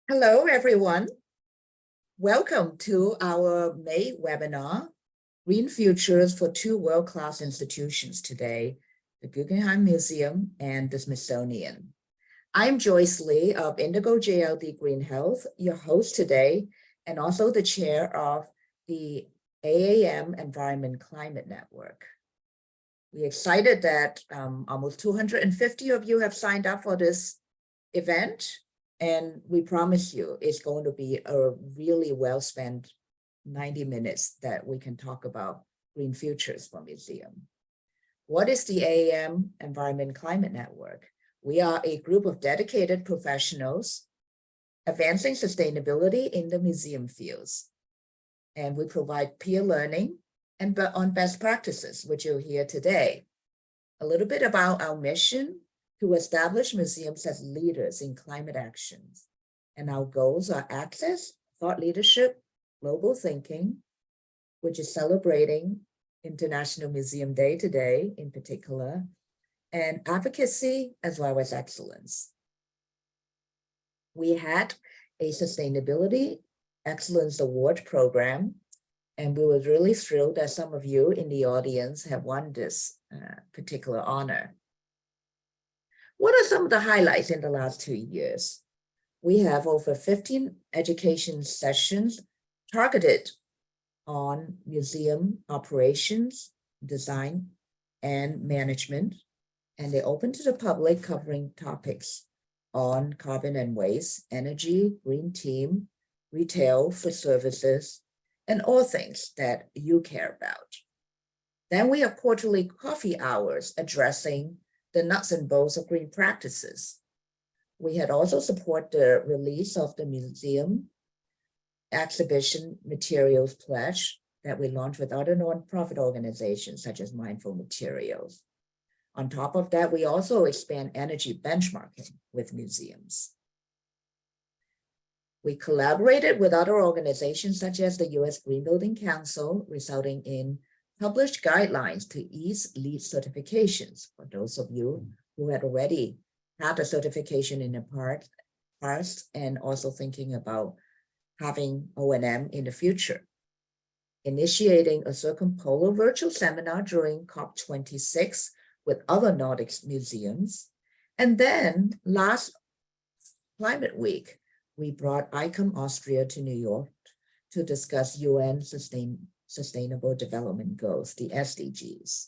Hello, everyone. Welcome to our May webinar, Green Futures for Two World-Class Institutions today, the Guggenheim Museum and the Smithsonian. I'm Joyce Lee of Indigo JLD Green Health, your host today, and also the chair of the AAM Environment Climate Network. We're excited that almost 250 of you have signed up for this event. And we promise you it's going to be a really well-spent 90 minutes that we can talk about green futures for museum. What is the AAM Environment Climate Network? We are a group of dedicated professionals advancing sustainability in the museum fields. And we provide peer learning and on best practices, which you'll hear today. A little bit about our mission: to establish museums as leaders in climate actions. And our goals are access, thought leadership, global thinking, which is celebrating International Museum Day today in particular, and advocacy as well as excellence. We had a Sustainability Excellence Award program, and we were really thrilled that some of you in the audience have won this particular honor. What are some of the highlights in the last 2 years? We have over 15 education sessions targeted on museum operations, design, and management, and they're open to the public, covering topics on carbon and waste, energy, green team, retail, food services, and all things that you care about. Then we have quarterly coffee hours addressing the nuts and bolts of green practices. We had also supported the release of the museum exhibition materials pledge that we launched with other nonprofit organizations such as Mindful Materials. On top of that, we also expand energy benchmarking with museums. We collaborated with other organizations such as the US Green Building Council, resulting in published guidelines to ease LEED certifications for those of you who had already had a certification in the past and also thinking about having O&M in the future. Initiating a circumpolar virtual seminar during COP26 with other Nordic museums. And then last Climate Week, we brought ICOM Austria to New York to discuss UN Sustainable Development Goals, the SDGs.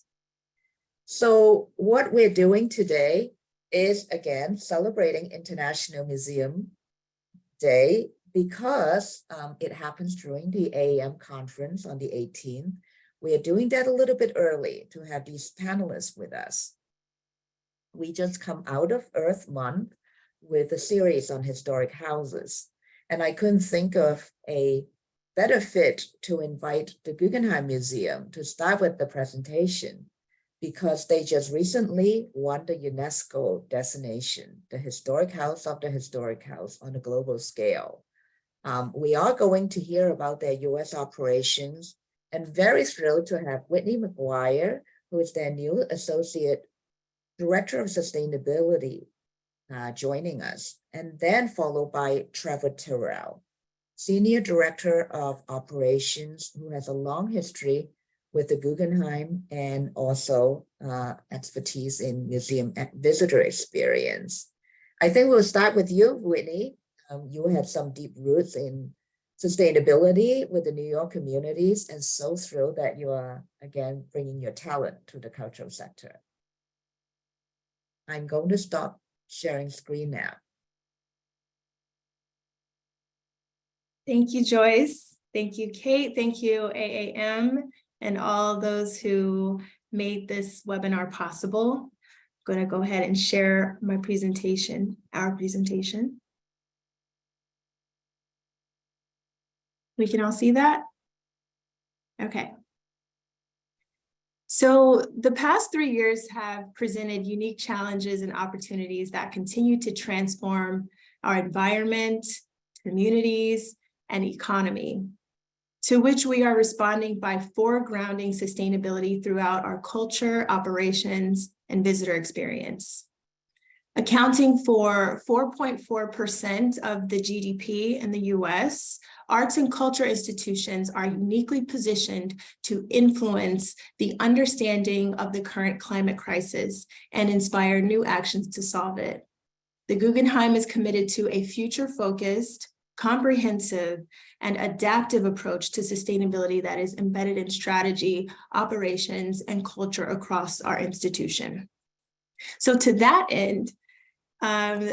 So what we're doing today is, again, celebrating International Museum Day because it happens during the AAM conference on the 18th. We are doing that a little bit early to have these panelists with us. We just come out of Earth Month with a series on historic houses, and I couldn't think of a better fit to invite the Guggenheim Museum to start with the presentation because they just recently won the UNESCO designation, the Historic House of the Historic House on a global scale. We are going to hear about their US operations and very thrilled to have Whitney McGuire, who is their new Associate Director of Sustainability, joining us, and then followed by Trevor Terrell, Senior Director of Operations, who has a long history with the Guggenheim and also expertise in museum visitor experience. I think we'll start with you, Whitney. You have some deep roots in sustainability with the New York communities, and so thrilled that you are, again, bringing your talent to the cultural sector. I'm going to stop sharing screen now. Thank you, Joyce. Thank you, Kate. Thank you, AAM, and all those who made this webinar possible. I'm going to go ahead and share my presentation, our presentation. We can all see that? Okay. So the past 3 years have presented unique challenges and opportunities that continue to transform our environment, communities, and economy, to which we are responding by foregrounding sustainability throughout our culture, operations, and visitor experience. Accounting for 4.4% of the GDP in the US, arts and culture institutions are uniquely positioned to influence the understanding of the current climate crisis and inspire new actions to solve it. The Guggenheim is committed to a future-focused, comprehensive, and adaptive approach to sustainability that is embedded in strategy, operations, and culture across our institution. So to that end,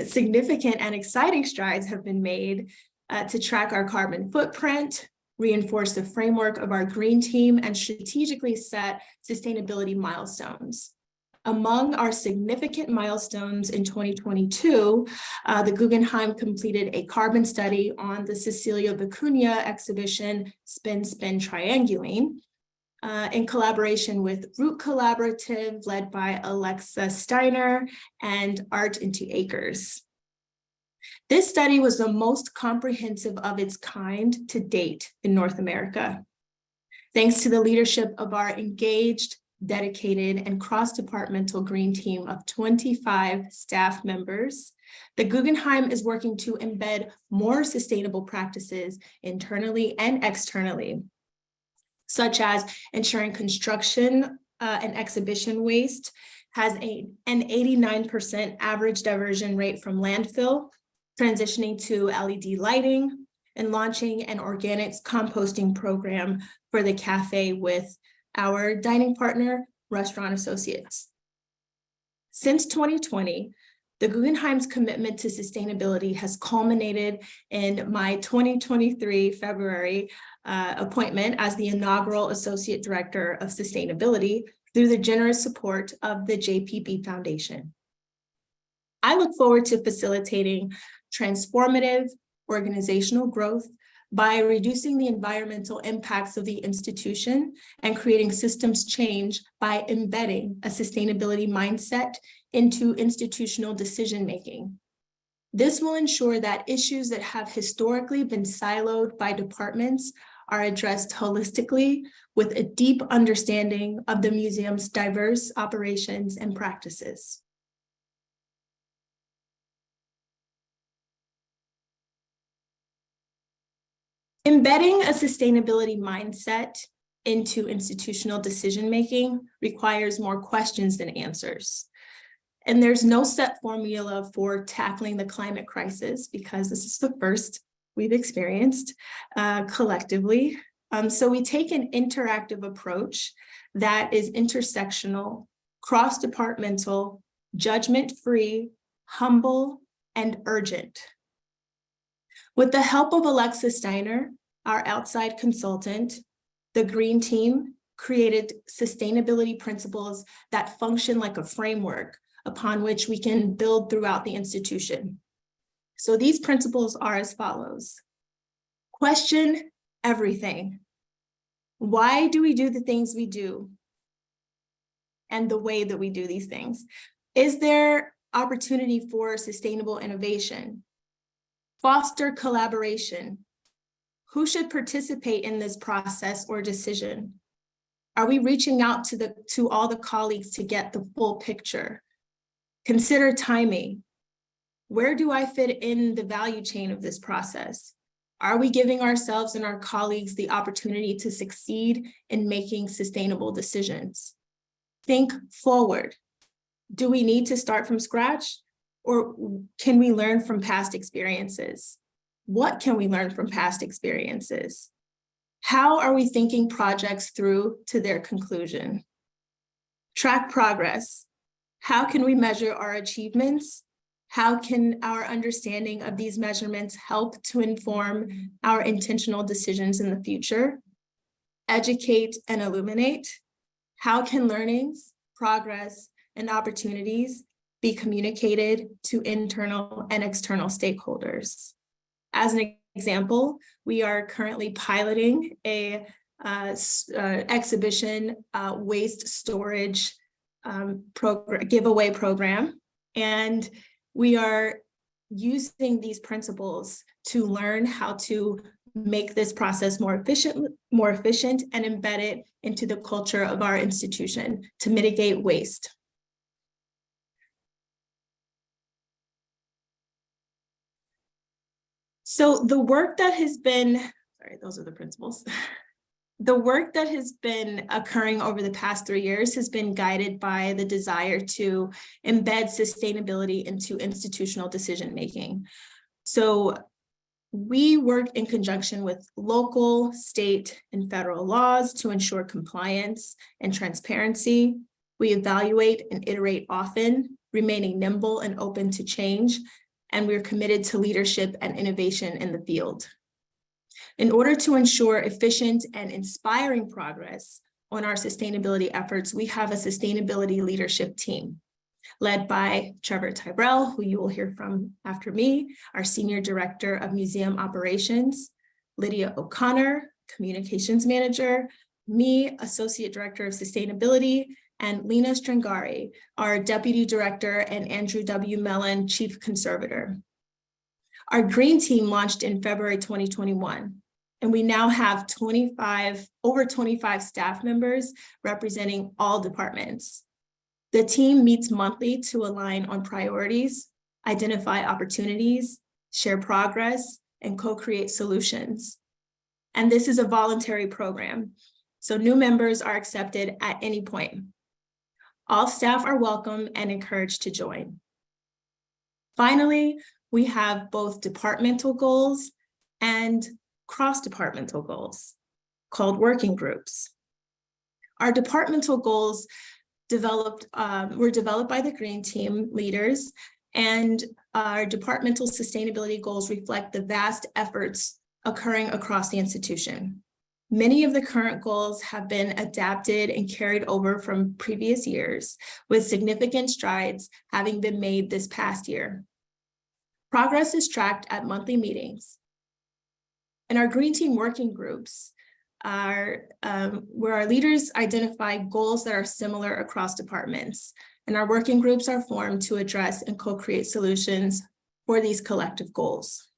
significant and exciting strides have been made to track our carbon footprint, reinforce the framework of our green team, and strategically set sustainability milestones. Among our significant milestones in 2022, the Guggenheim completed a carbon study on the Cecilia Vicuña exhibition, Spin, Spin, Triangulate, in collaboration with Root Collaborative, led by Alexa Steiner and Art into Acres. This study was the most comprehensive of its kind to date in North America. Thanks to the leadership of our engaged, dedicated, and cross-departmental green team of 25 staff members, the Guggenheim is working to embed more sustainable practices internally and externally, such as ensuring construction and exhibition waste has an 89% average diversion rate from landfill, transitioning to LED lighting, and launching an organics composting program for the cafe with our dining partner, Restaurant Associates. Since 2020, the Guggenheim's commitment to sustainability has culminated in my 2023 February appointment as the inaugural Associate Director of Sustainability through the generous support of the JPB Foundation. I look forward to facilitating transformative organizational growth by reducing the environmental impacts of the institution and creating systems change by embedding a sustainability mindset into institutional decision-making. This will ensure that issues that have historically been siloed by departments are addressed holistically with a deep understanding of the museum's diverse operations and practices. Embedding a sustainability mindset into institutional decision-making requires more questions than answers. And there's no set formula for tackling the climate crisis because this is the first we've experienced collectively. So we take an interactive approach that is intersectional, cross-departmental, judgment-free, humble, and urgent. With the help of Alexa Steiner, our outside consultant, the Green Team created sustainability principles that function like a framework upon which we can build throughout the institution. So these principles are as follows. Question everything. Why do we do the things we do? And the way that we do these things? Is there opportunity for sustainable innovation? Foster collaboration. Who should participate in this process or decision? Are we reaching out to all the colleagues to get the full picture? Consider timing. Where do I fit in the value chain of this process? Are we giving ourselves and our colleagues the opportunity to succeed in making sustainable decisions? Think forward. Do we need to start from scratch? Or can we learn from past experiences? What can we learn from past experiences? How are we thinking projects through to their conclusion? Track progress. How can we measure our achievements? How can our understanding of these measurements help to inform our intentional decisions in the future? Educate and illuminate. How can learnings, progress, and opportunities be communicated to internal and external stakeholders? As an example, we are currently piloting a exhibition waste storage giveaway program, and we are using these principles to learn how to make this process more efficient and embed it into the culture of our institution to mitigate waste. So the work that has been, sorry, those are the principles. The work that has been occurring over the past 3 years has been guided by the desire to embed sustainability into institutional decision-making. So we work in conjunction with local, state, and federal laws to ensure compliance and transparency. We evaluate and iterate often, remaining nimble and open to change, and we're committed to leadership and innovation in the field. In order to ensure efficient and inspiring progress on our sustainability efforts, we have a sustainability leadership team led by Trevor Tyrell, who you will hear from after me, our Senior Director of Museum Operations, Lydia O'Connor, Communications Manager, me, Associate Director of Sustainability, and Lena Strangari, our Deputy Director, and Andrew W. Mellon, Chief Conservator. Our Green Team launched in February 2021, and we now have over 25 staff members representing all departments. The team meets monthly to align on priorities, identify opportunities, share progress, and co-create solutions. And this is a voluntary program, so new members are accepted at any point. All staff are welcome and encouraged to join. Finally, we have both departmental goals and cross-departmental goals called working groups. Our departmental goals were developed by the Green Team leaders, and our departmental sustainability goals reflect the vast efforts occurring across the institution. Many of the current goals have been adapted and carried over from previous years, with significant strides having been made this past year. Progress is tracked at monthly meetings. And our Green Team working groups are where our leaders identify goals that are similar across departments. And our working groups are formed to address and co-create solutions for these collective goals.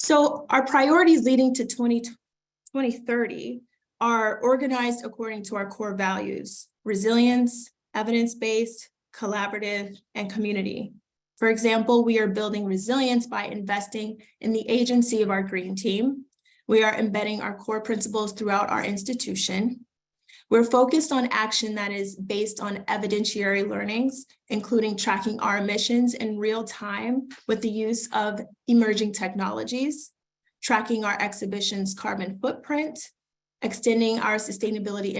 So our priorities leading to 2030 are organized according to our core values: resilience, evidence-based, collaborative, and community. For example, we are building resilience by investing in the agency of our Green Team. We are embedding our core principles throughout our institution. We're focused on action that is based on evidentiary learnings, including tracking our emissions in real time with the use of emerging technologies, tracking our exhibition's carbon footprint, extending our sustainability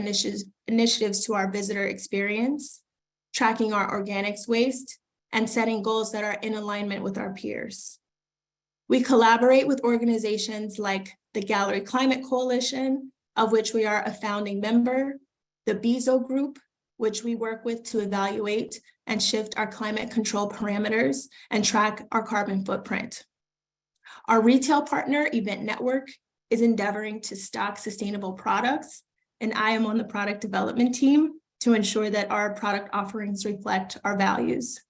initiatives to our visitor experience, tracking our organics waste, and setting goals that are in alignment with our peers. We collaborate with organizations like the Gallery Climate Coalition, of which we are a founding member, the BEZO Group, which we work with to evaluate and shift our climate control parameters and track our carbon footprint. Our retail partner, Event Network, is endeavoring to stock sustainable products, and I am on the product development team to ensure that our product offerings reflect our values.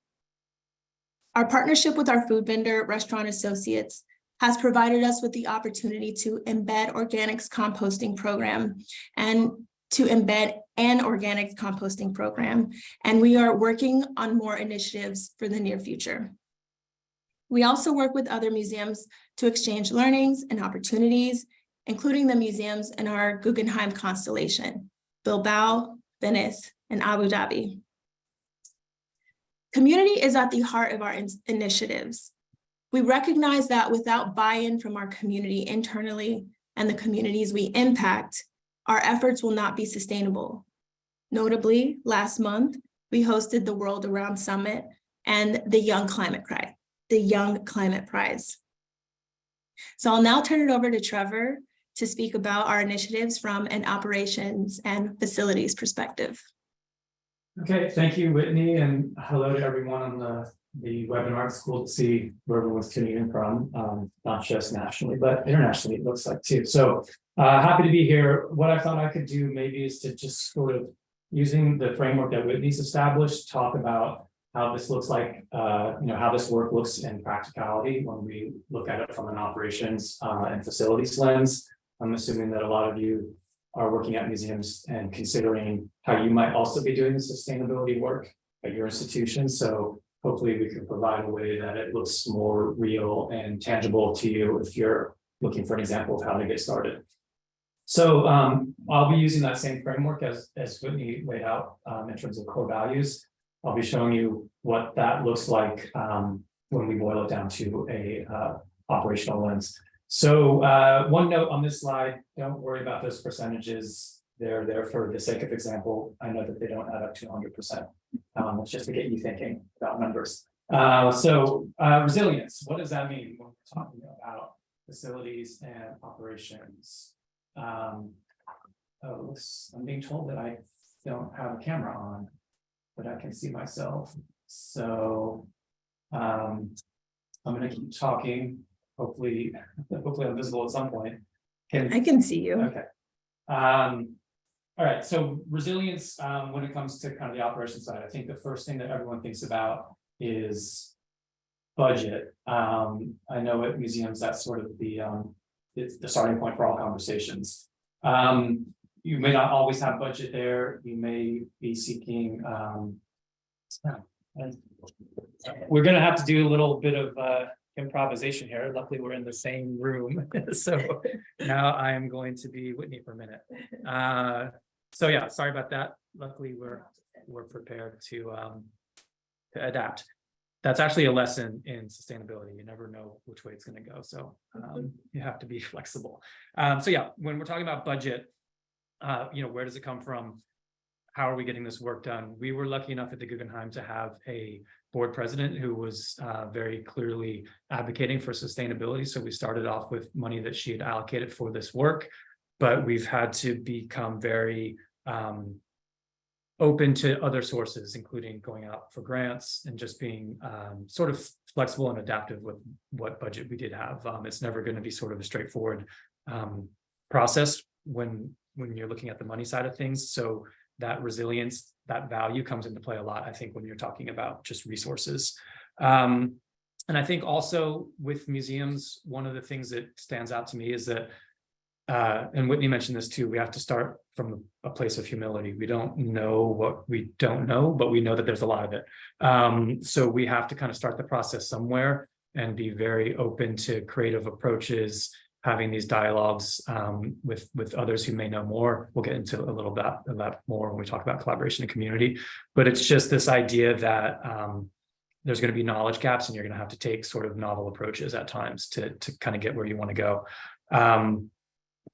Our partnership with our food vendor, Restaurant Associates, has provided us with the opportunity to embed organics composting program and to embed an organic composting program. And we are working on more initiatives for the near future. We also work with other museums to exchange learnings and opportunities, including the museums in our Guggenheim constellation, Bilbao, Venice, and Abu Dhabi. Community is at the heart of our initiatives. We recognize that without buy-in from our community internally and the communities we impact, our efforts will not be sustainable. Notably, last month, we hosted the World Around Summit and the Young Climate Prize. So I'll now turn it over to Trevor to speak about our initiatives from an operations and facilities perspective. Okay, thank you, Whitney, and hello to everyone on the webinar. It's cool to see where everyone's tuning in from, not just nationally, but internationally, it looks like too. So happy to be here. What I thought I could do maybe is to just sort of, using the framework that Whitney's established, talk about how this looks like, how this work looks in practicality when we look at it from an operations and facilities lens. I'm assuming that a lot of you are working at museums and considering how you might also be doing the sustainability work at your institution. So hopefully we can provide a way that it looks more real and tangible to you if you're looking for an example of how to get started. So I'll be using that same framework as Whitney laid out in terms of core values. I'll be showing you what that looks like when we boil it down to a operational lens. So one note on this slide, don't worry about those percentages. They're there for the sake of example. I know that they don't add up to 100%. It's just to get you thinking about numbers. Resilience, what does that mean when we're talking about facilities and operations? I'm being told that I don't have a camera on, but I can see myself. So I'm going to keep talking. Hopefully I'm visible at some point. I can see you. Okay. All right. So resilience, when it comes to kind of the operation side, I think the first thing that everyone thinks about is budget. I know at museums that's sort of it's the starting point for all conversations. You may not always have budget there. You may be seeking. We're going to have to do a little bit of improvisation here. Luckily, we're in the same room, so now I am going to be Whitney for a minute. So yeah, sorry about that. Luckily, we're prepared to adapt. That's actually a lesson in sustainability. You never know which way it's going to go, so you have to be flexible. So yeah, when we're talking about budget, where does it come from? How are we getting this work done? We were lucky enough at the Guggenheim to have a board president who was very clearly advocating for sustainability. So we started off with money that she had allocated for this work, but we've had to become very open to other sources, including going out for grants and just being sort of flexible and adaptive with what budget we did have. It's never going to be sort of a straightforward process when you're looking at the money side of things. So that resilience, that value comes into play a lot, I think, when you're talking about just resources. And I think also with museums, one of the things that stands out to me is that, and Whitney mentioned this too, we have to start from a place of humility. We don't know what we don't know, but we know that there's a lot of it. So we have to kind of start the process somewhere and be very open to creative approaches, having these dialogues with others who may know more. We'll get into a little bit of that more when we talk about collaboration and community, but it's just this idea that there's going to be knowledge gaps and you're going to have to take sort of novel approaches at times to kind of get where you want to go.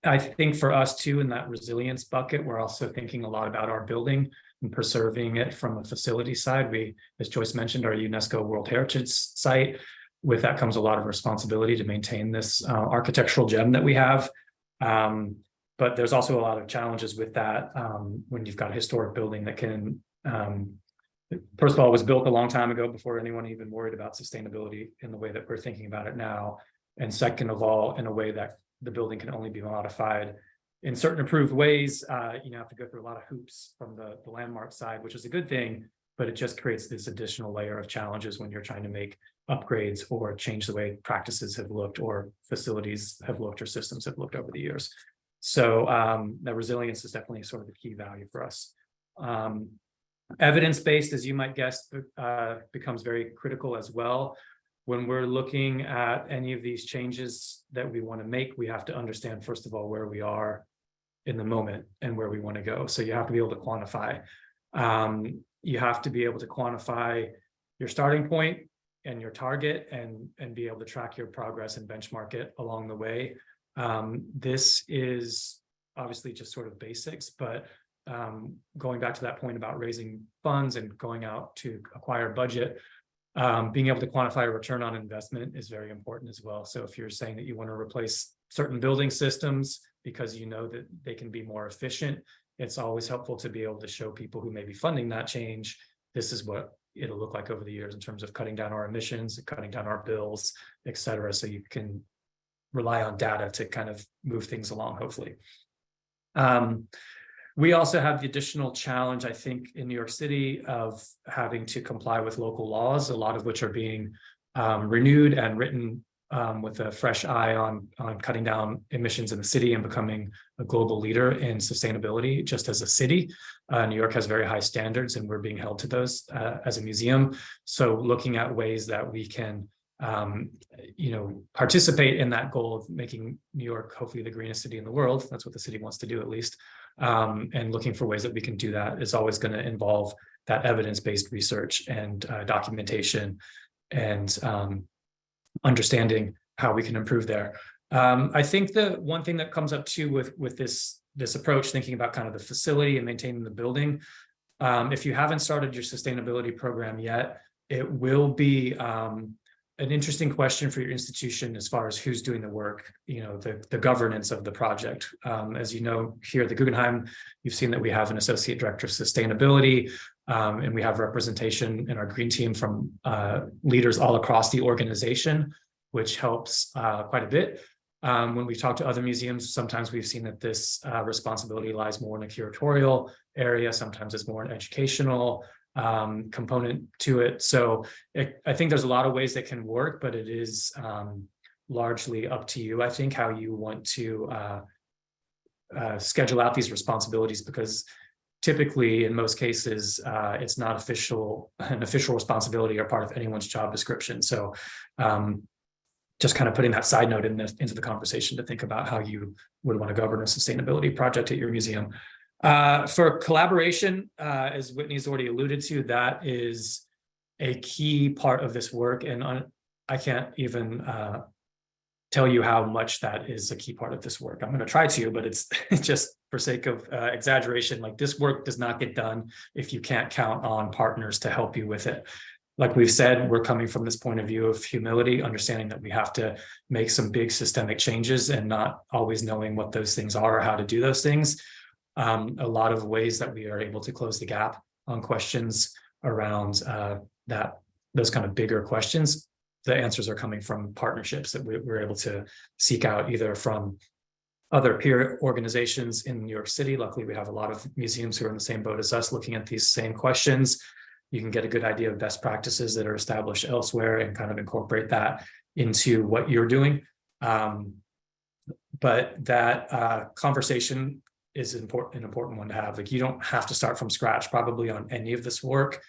I think for us too, in that resilience bucket, we're also thinking a lot about our building and preserving it from a facility side. We, as Joyce mentioned, our UNESCO World Heritage Site. With that comes a lot of responsibility to maintain this architectural gem that we have. But there's also a lot of challenges with that when you've got a historic building that can, first of all, it was built a long time ago before anyone even worried about sustainability in the way that we're thinking about it now. And second of all, in a way that the building can only be modified in certain approved ways. You have to go through a lot of hoops from the landmark side, which is a good thing, but it just creates this additional layer of challenges when you're trying to make upgrades or change the way practices have looked or facilities have looked or systems have looked over the years. So that resilience is definitely sort of the key value for us. Evidence-based, as you might guess, becomes very critical as well. When we're looking at any of these changes that we want to make, we have to understand, first of all, where we are in the moment and where we want to go. So you have to be able to quantify. You have to be able to quantify your starting point and your target and be able to track your progress and benchmark it along the way. This is obviously just sort of basics, but going back to that point about raising funds and going out to acquire budget, being able to quantify a return on investment is very important as well. So if you're saying that you want to replace certain building systems because you know that they can be more efficient, it's always helpful to be able to show people who may be funding that change, this is what it'll look like over the years in terms of cutting down our emissions, cutting down our bills, et cetera. So you can rely on data to kind of move things along, hopefully. We also have the additional challenge, I think, in New York City of having to comply with local laws, a lot of which are being renewed and written with a fresh eye on cutting down emissions in the city and becoming a global leader in sustainability just as a city. New York has very high standards, and we're being held to those as a museum. So looking at ways that we can, participate in that goal of making New York hopefully the greenest city in the world. That's what the city wants to do, at least. And looking for ways that we can do that is always going to involve that evidence-based research and documentation and understanding how we can improve there. I think the one thing that comes up too with this approach, thinking about kind of the facility and maintaining the building, if you haven't started your sustainability program yet, it will be an interesting question for your institution as far as who's doing the work, the governance of the project. As you know, here at the Guggenheim, you've seen that we have an associate director of sustainability, and we have representation in our green team from leaders all across the organization, which helps quite a bit. When we talk to other museums, sometimes we've seen that this responsibility lies more in a curatorial area. Sometimes it's more an educational component to it. So I think there's a lot of ways that can work, but it is largely up to you, I think, how you want to schedule out these responsibilities, because typically, in most cases, it's not an official responsibility or part of anyone's job description. So just kind of putting that side note into the conversation to think about how you would want to govern a sustainability project at your museum. For collaboration, as Whitney's already alluded to, that is a key part of this work. And I can't even tell you how much that is a key part of this work. I'm going to try to, but it's just for sake of exaggeration, like this work does not get done if you can't count on partners to help you with it. Like we've said, we're coming from this point of view of humility, understanding that we have to make some big systemic changes and not always knowing what those things are or how to do those things. A lot of ways that we are able to close the gap on questions around those kind of bigger questions, the answers are coming from partnerships that we're able to seek out, either from other peer organizations in New York City. Luckily, we have a lot of museums who are in the same boat as us looking at these same questions. You can get a good idea of best practices that are established elsewhere and kind of incorporate that into what you're doing. But that conversation is an important one to have. Like, you don't have to start from scratch probably on any of this work.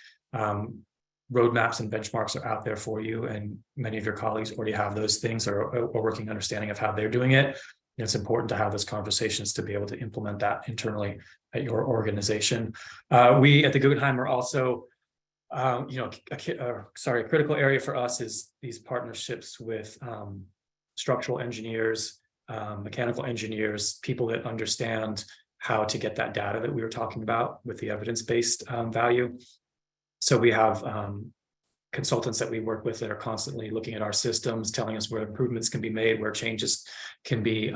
Roadmaps and benchmarks are out there for you, and many of your colleagues already have those things or a working understanding of how they're doing it. And it's important to have those conversations to be able to implement that internally at your organization. We at the Guggenheim are also, a critical area for us is these partnerships with structural engineers, mechanical engineers, people that understand how to get that data that we were talking about with the evidence-based value. So we have consultants that we work with that are constantly looking at our systems, telling us where improvements can be made, where changes can be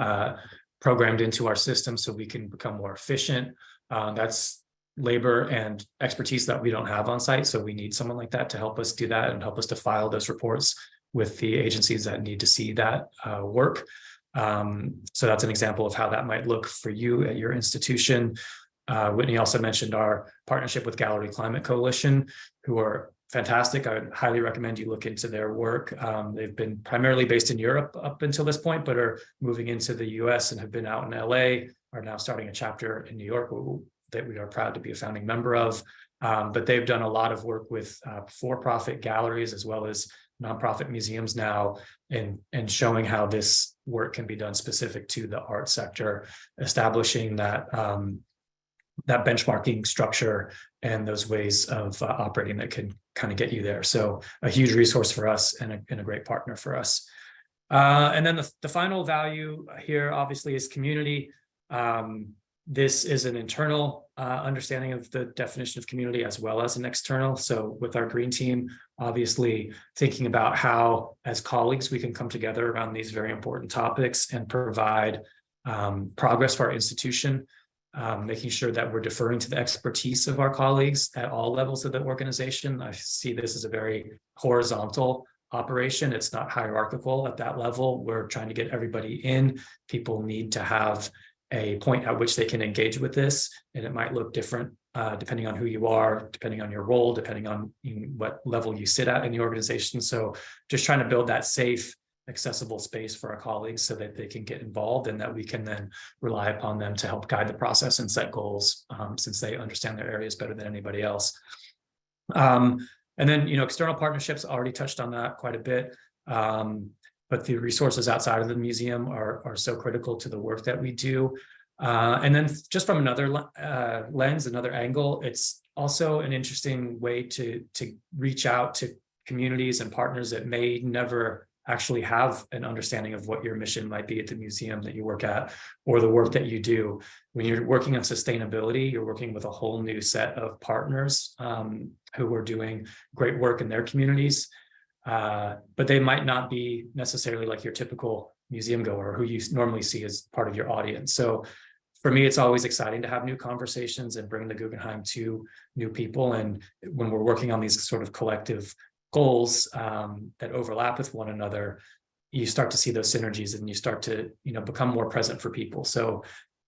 programmed into our system so we can become more efficient. That's labor and expertise that we don't have on site. So we need someone like that to help us do that and help us to file those reports with the agencies that need to see that work. So that's an example of how that might look for you at your institution. Whitney also mentioned our partnership with Gallery Climate Coalition, who are fantastic. I would highly recommend you look into their work. They've been primarily based in Europe up until this point, but are moving into the US and have been out in LA, are now starting a chapter in New York that we are proud to be a founding member of. But they've done a lot of work with for-profit galleries as well as nonprofit museums now, and showing how this work can be done specific to the art sector, establishing that that benchmarking structure and those ways of operating that can kind of get you there. So a huge resource for us and a great partner for us. And then the final value here obviously is community. This is an internal understanding of the definition of community as well as an external. So with our green team, obviously thinking about how as colleagues we can come together around these very important topics and provide progress for our institution. Making sure that we're deferring to the expertise of our colleagues at all levels of the organization. I see this as a very horizontal operation. It's not hierarchical at that level. We're trying to get everybody in. People need to have a point at which they can engage with this, and it might look different depending on who you are, depending on your role, depending on what level you sit at in the organization. So just trying to build that safe accessible space for our colleagues so that they can get involved, and that we can then rely upon them to help guide the process and set goals, since they understand their areas better than anybody else. And then, external partnerships, already touched on that quite a bit. But the resources outside of the museum are so critical to the work that we do. And then just from another lens, another angle, it's also an interesting way to reach out to communities and partners that may never actually have an understanding of what your mission might be at the museum that you work at, or the work that you do. When you're working on sustainability, you're working with a whole new set of partners who are doing great work in their communities. But they might not be necessarily like your typical museum goer who you normally see as part of your audience. So for me, it's always exciting to have new conversations and bring the Guggenheim to new people. And when we're working on these sort of collective goals that overlap with one another, you start to see those synergies, and you start to, become more present for people. So,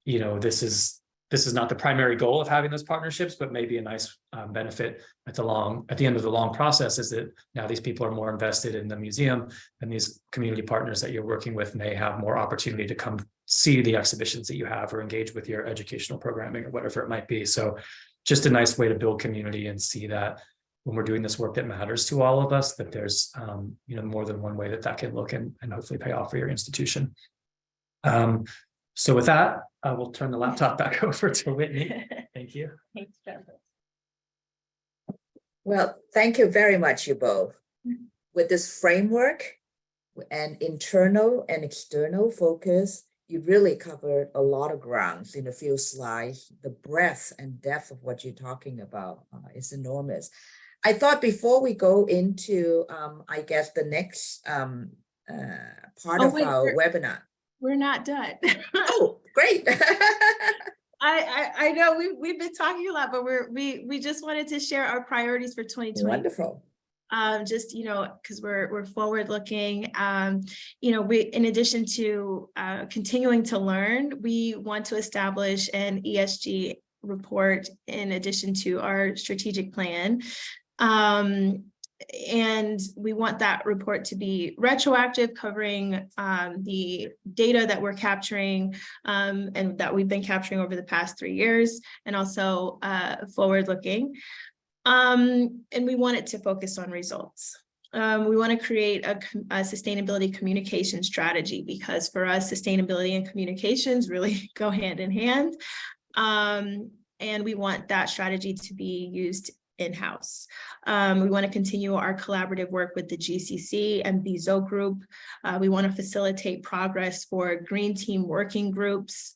this is not the primary goal of having those partnerships, but maybe a nice benefit at the end of the long process is that now these people are more invested in the museum, and these community partners that you're working with may have more opportunity to come see the exhibitions that you have or engage with your educational programming or whatever it might be. So just a nice way to build community and see that when we're doing this work that matters to all of us, that there's more than one way that can look and hopefully pay off for your institution. So with that, I will turn the laptop back over to Whitney. Thank you. Thanks, Jennifer. Well, thank you very much, you both. With this framework and internal and external focus, you really covered a lot of grounds in a few slides. The breadth and depth of what you're talking about is enormous. I thought before we go into, I guess, the next part of our webinar. We're not done. Oh, great. I know we've been talking a lot, but we just wanted to share our priorities for 2020. Wonderful. Just, because we're forward looking, we, in addition to continuing to learn, we want to establish an ESG report in addition to our strategic plan. And we want that report to be retroactive, covering the data that we're capturing and that we've been capturing over the past 3 years, and also forward-looking. And we want it to focus on results. We want to create a sustainability communication strategy, because for us, sustainability and communications really go hand in hand. And we want that strategy to be used in-house. We want to continue our collaborative work with the GCC and BZO group. We want to facilitate progress for green team working groups,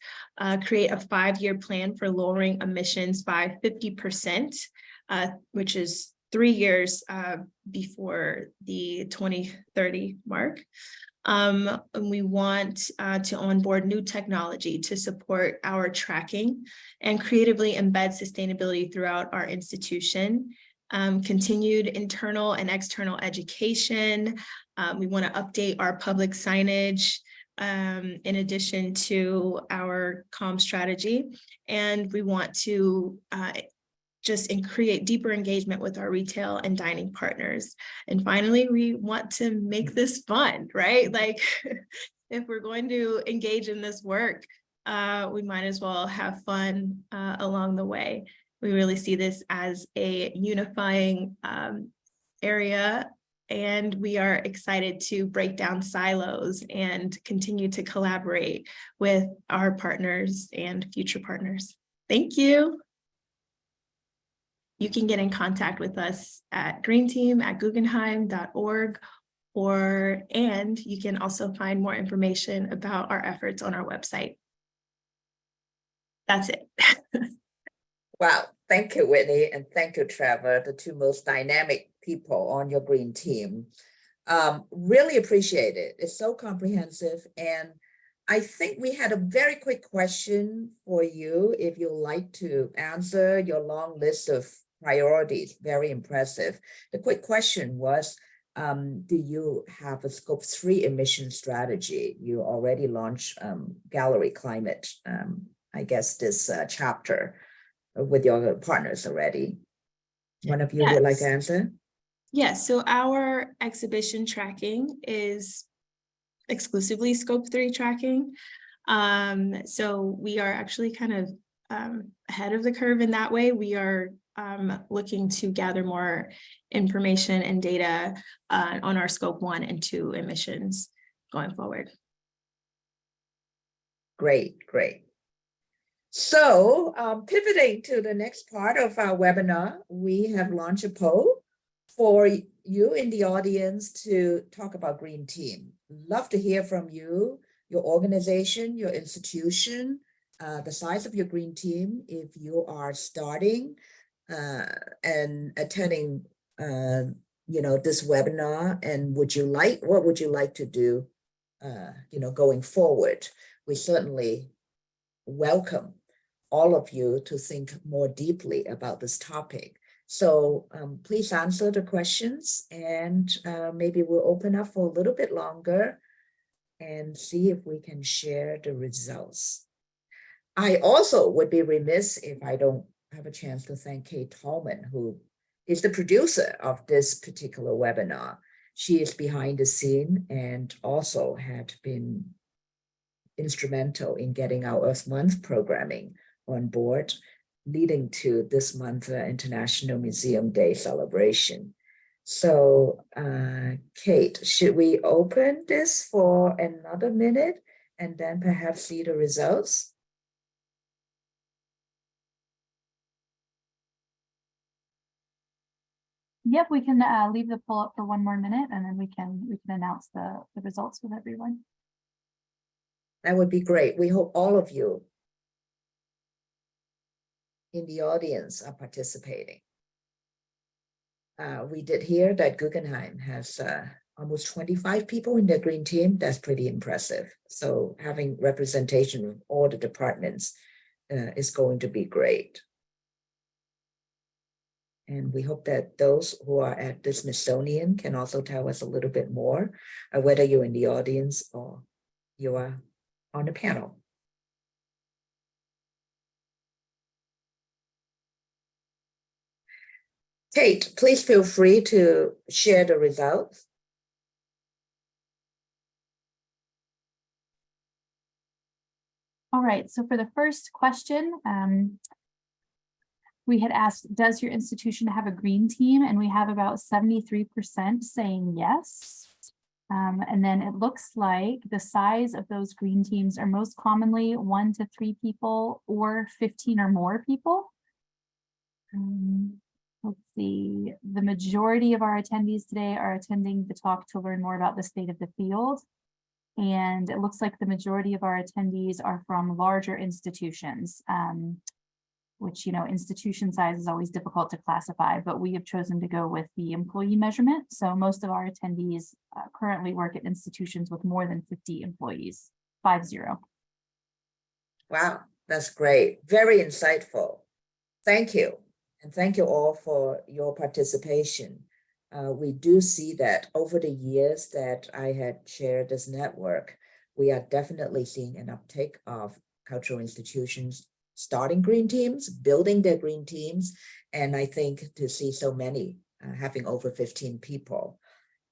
create a 5-year plan for lowering emissions by 50%, which is 3 years before the 2030 mark. And we want to onboard new technology to support our tracking and creatively embed sustainability throughout our institution. Continued internal and external education. We want to update our public signage in addition to our comm strategy. And we want to create deeper engagement with our retail and dining partners. And finally, we want to make this fun, right? Like, if we're going to engage in this work, we might as well have fun along the way. We really see this as a unifying area, and we are excited to break down silos and continue to collaborate with our partners and future partners. Thank you. You can get in contact with us at greenteam@guggenheim.org, and you can also find more information about our efforts on our website. That's it. Wow, thank you, Whitney, and thank you, Trevor, the two most dynamic people on your green team. Really appreciate it. It's so comprehensive, and I think we had a very quick question for you if you'd like to answer your long list of priorities. Very impressive. The quick question was, do you have a scope 3 emission strategy? You already launched Gallery Climate, I guess this chapter with your partners already. One of you would like to answer? Yes, so our exhibition tracking is exclusively scope 3 tracking. So we are actually kind of ahead of the curve in that way. We are looking to gather more information and data on our scope 1 and 2 emissions going forward. Great, great. So pivoting to the next part of our webinar, we have launched a poll for you in the audience to talk about Green Team. Love to hear from you, your organization, your institution, the size of your Green Team, if you are starting and attending this webinar, and what would you like to do going forward? We certainly welcome all of you to think more deeply about this topic. So please answer the questions, and maybe we'll open up for a little bit longer and see if we can share the results. I also would be remiss if I don't have a chance to thank Kate Tallman, who is the producer of this particular webinar. She is behind the scene and also had been instrumental in getting our Earth Month programming on board, leading to this month's International Museum Day celebration. So, Kate, should we open this for another minute and then perhaps see the results? Yep, we can leave the poll up for one more minute, and then we can announce the results with everyone. That would be great. We hope all of you in the audience are participating. We did hear that Guggenheim has almost 25 people in their Green Team. That's pretty impressive. So having representation of all the departments is going to be great. And we hope that those who are at the Smithsonian can also tell us a little bit more, whether you're in the audience or you are on the panel. Kate, please feel free to share the results. All right, so for the first question, we had asked, does your institution have a Green Team? And we have about 73% saying yes. And then it looks like the size of those Green Teams are most commonly 1 to 3 people or 15 or more people. Let's see, the majority of our attendees today are attending the talk to learn more about the state of the field. And it looks like the majority of our attendees are from larger institutions, which, institution size is always difficult to classify, but we have chosen to go with the employee measurement. So most of our attendees currently work at institutions with more than 50 employees, 50. Wow, that's great. Very insightful. Thank you. And thank you all for your participation. We do see that over the years that I had shared this network, we are definitely seeing an uptake of cultural institutions starting Green Teams, building their Green Teams. And I think to see so many having over 15 people,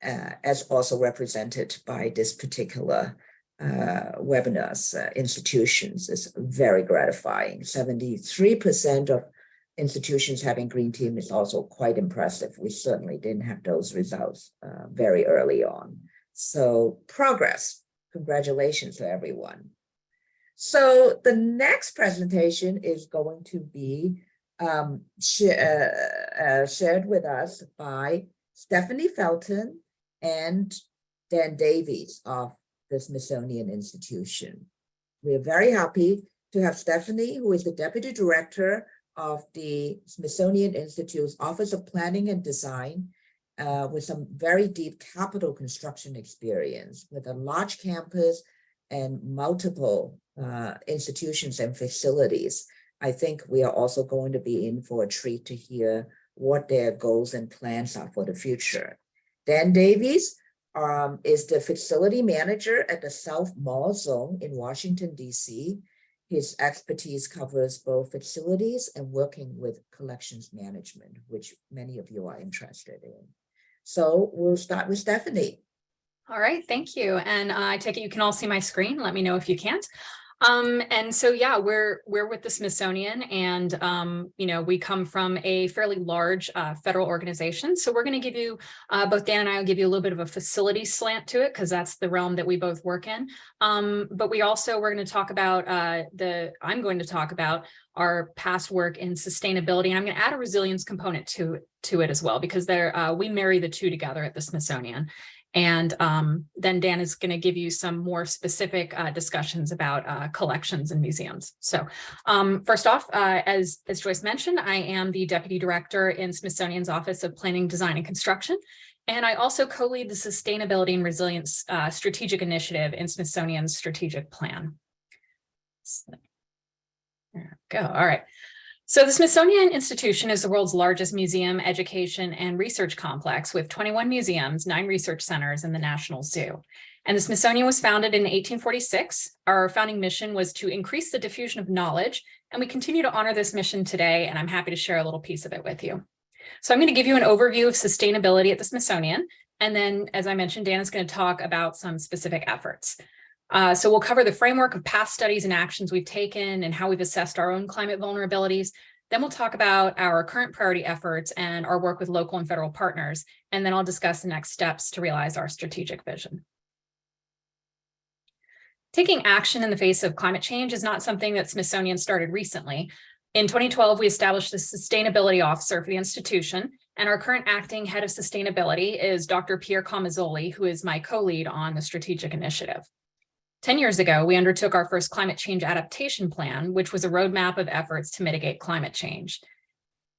as also represented by this particular webinars institutions, is very gratifying. 73% of institutions having Green Team is also quite impressive. We certainly didn't have those results very early on. So progress, congratulations to everyone. So the next presentation is going to be shared with us by Stephanie Felton and Dan Davies of the Smithsonian Institution. We are very happy to have Stephanie, who is the Deputy Director of the Smithsonian Institute's Office of Planning and Design, with some very deep capital construction experience, with a large campus and multiple institutions and facilities. I think we are also going to be in for a treat to hear what their goals and plans are for the future. Dan Davies is the facility manager at the South Mall Zone in Washington, D.C. His expertise covers both facilities and working with collections management, which many of you are interested in. So we'll start with Stephanie. All right, thank you. And I take it you can all see my screen. Let me know if you can't. And so, yeah, we're with the Smithsonian, and we come from a fairly large federal organization. So we're going to give you, both Dan and I will give you a little bit of a facility slant to it, because that's the realm that we both work in. But we're going to talk about I'm going to talk about our past work in sustainability, and I'm going to add a resilience component to it as well, because we marry the two together at the Smithsonian. And then Dan is going to give you some more specific discussions about collections and museums. So first off, as Joyce mentioned, I am the Deputy Director in Smithsonian's Office of Planning, Design, and Construction. And I also co-lead the Sustainability and Resilience Strategic Initiative in Smithsonian's strategic plan. So, there we go. All right. So the Smithsonian Institution is the world's largest museum, education, and research complex with 21 museums, 9 research centers, and the National Zoo. And the Smithsonian was founded in 1846. Our founding mission was to increase the diffusion of knowledge, and we continue to honor this mission today, and I'm happy to share a little piece of it with you. So I'm going to give you an overview of sustainability at the Smithsonian, and then, as I mentioned, Dan is going to talk about some specific efforts. So we'll cover the framework of past studies and actions we've taken and how we've assessed our own climate vulnerabilities. Then we'll talk about our current priority efforts and our work with local and federal partners. And then I'll discuss the next steps to realize our strategic vision. Taking action in the face of climate change is not something that Smithsonian started recently. In 2012, we established a sustainability officer for the institution, and our current acting head of sustainability is Dr. Pierre Comazzoli, who is my co-lead on the strategic initiative. 10 years ago, we undertook our first climate change adaptation plan, which was a roadmap of efforts to mitigate climate change.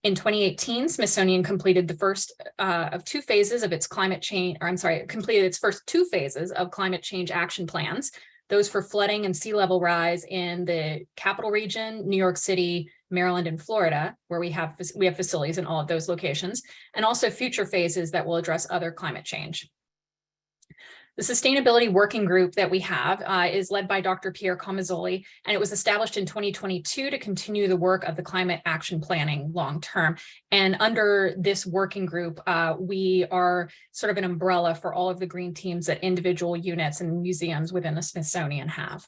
In 2018, Smithsonian completed the first of 2 phases of its completed its first 2 phases of climate change action plans, those for flooding and sea level rise in the capital region, New York City, Maryland, and Florida, where we have facilities in all of those locations, and also future phases that will address other climate change. The sustainability working group that we have is led by Dr. Pierre Comazzoli, and it was established in 2022 to continue the work of the climate action planning long term. And under this working group, we are sort of an umbrella for all of the green teams that individual units and museums within the Smithsonian have.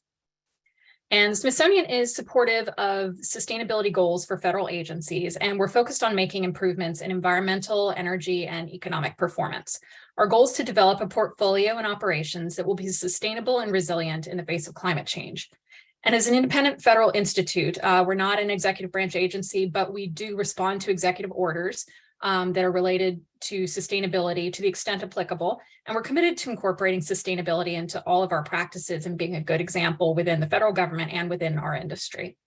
And the Smithsonian is supportive of sustainability goals for federal agencies, and we're focused on making improvements in environmental, energy, and economic performance. Our goal is to develop a portfolio and operations that will be sustainable and resilient in the face of climate change. And as an independent federal institute, we're not an executive branch agency, but we do respond to executive orders that are related to sustainability to the extent applicable. And we're committed to incorporating sustainability into all of our practices and being a good example within the federal government and within our industry.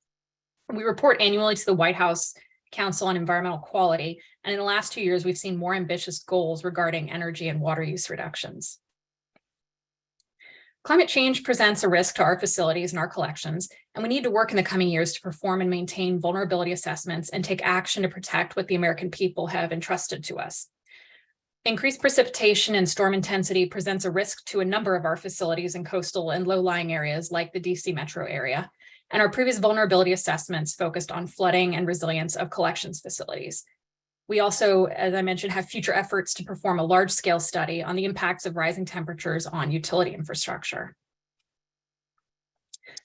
We report annually to the White House Council on Environmental Quality, and in the last 2 years, we've seen more ambitious goals regarding energy and water use reductions. Climate change presents a risk to our facilities and our collections, and we need to work in the coming years to perform and maintain vulnerability assessments and take action to protect what the American people have entrusted to us. Increased precipitation and storm intensity presents a risk to a number of our facilities in coastal and low-lying areas like the DC metro area. And our previous vulnerability assessments focused on flooding and resilience of collections facilities. We also, as I mentioned, have future efforts to perform a large-scale study on the impacts of rising temperatures on utility infrastructure.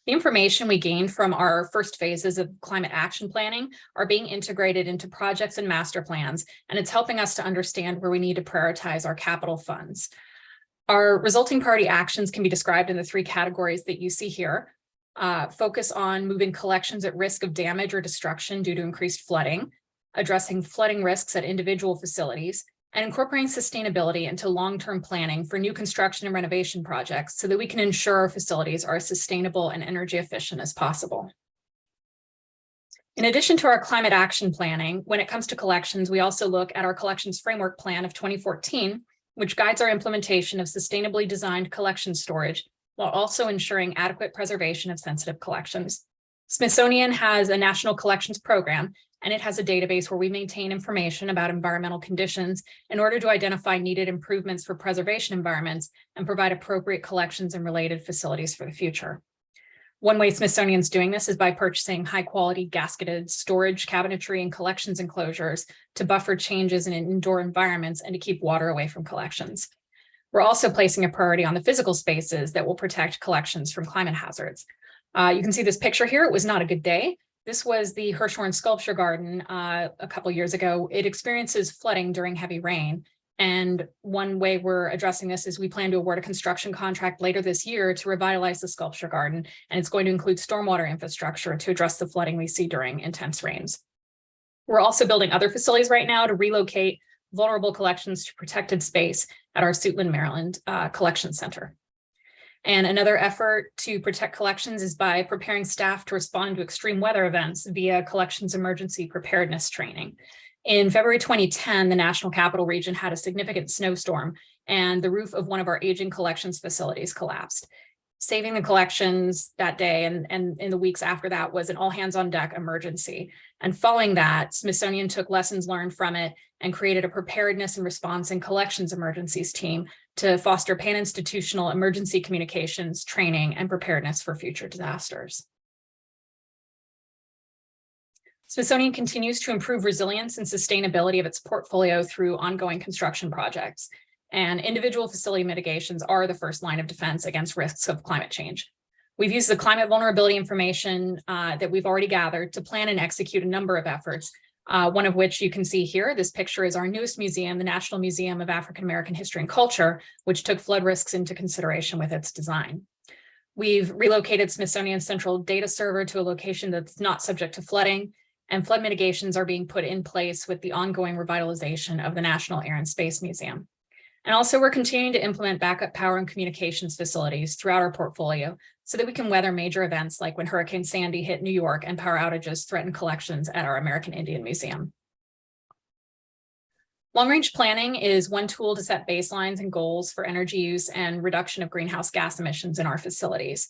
The information we gained from our first phases of climate action planning are being integrated into projects and master plans, and it's helping us to understand where we need to prioritize our capital funds. Our resulting priority actions can be described in the 3 categories that you see here. Focus on moving collections at risk of damage or destruction due to increased flooding, addressing flooding risks at individual facilities, and incorporating sustainability into long-term planning for new construction and renovation projects so that we can ensure our facilities are as sustainable and energy efficient as possible. In addition to our climate action planning, when it comes to collections, we also look at our collections framework plan of 2014, which guides our implementation of sustainably designed collection storage while also ensuring adequate preservation of sensitive collections. Smithsonian has a national collections program, and it has a database where we maintain information about environmental conditions in order to identify needed improvements for preservation environments and provide appropriate collections and related facilities for the future. One way Smithsonian's doing this is by purchasing high-quality gasketed storage, cabinetry, and collections enclosures to buffer changes in indoor environments and to keep water away from collections. We're also placing a priority on the physical spaces that will protect collections from climate hazards. You can see this picture here. It was not a good day. This was the Hirshhorn Sculpture Garden a couple years ago. It experiences flooding during heavy rain. And one way we're addressing this is we plan to award a construction contract later this year to revitalize the sculpture garden. And it's going to include stormwater infrastructure to address the flooding we see during intense rains. We're also building other facilities right now to relocate vulnerable collections to protected space at our Suitland, Maryland Collection Center. And another effort to protect collections is by preparing staff to respond to extreme weather events via collections emergency preparedness training. In February 2010, the National Capital Region had a significant snowstorm and the roof of one of our aging collections facilities collapsed. Saving the collections that day and in the weeks after that was an all hands on deck emergency. And following that, Smithsonian took lessons learned from it and created a preparedness and response and collections emergencies team to foster pan-institutional emergency communications, training, and preparedness for future disasters. Smithsonian continues to improve resilience and sustainability of its portfolio through ongoing construction projects. And individual facility mitigations are the first line of defense against risks of climate change. We've used the climate vulnerability information that we've already gathered to plan and execute a number of efforts, one of which you can see here. This picture is our newest museum, the National Museum of African American History and Culture, which took flood risks into consideration with its design. We've relocated Smithsonian's central data server to a location that's not subject to flooding, and flood mitigations are being put in place with the ongoing revitalization of the National Air and Space Museum. And also we're continuing to implement backup power and communications facilities throughout our portfolio so that we can weather major events like when Hurricane Sandy hit New York and power outages threatened collections at our American Indian Museum. Long-range planning is one tool to set baselines and goals for energy use and reduction of greenhouse gas emissions in our facilities.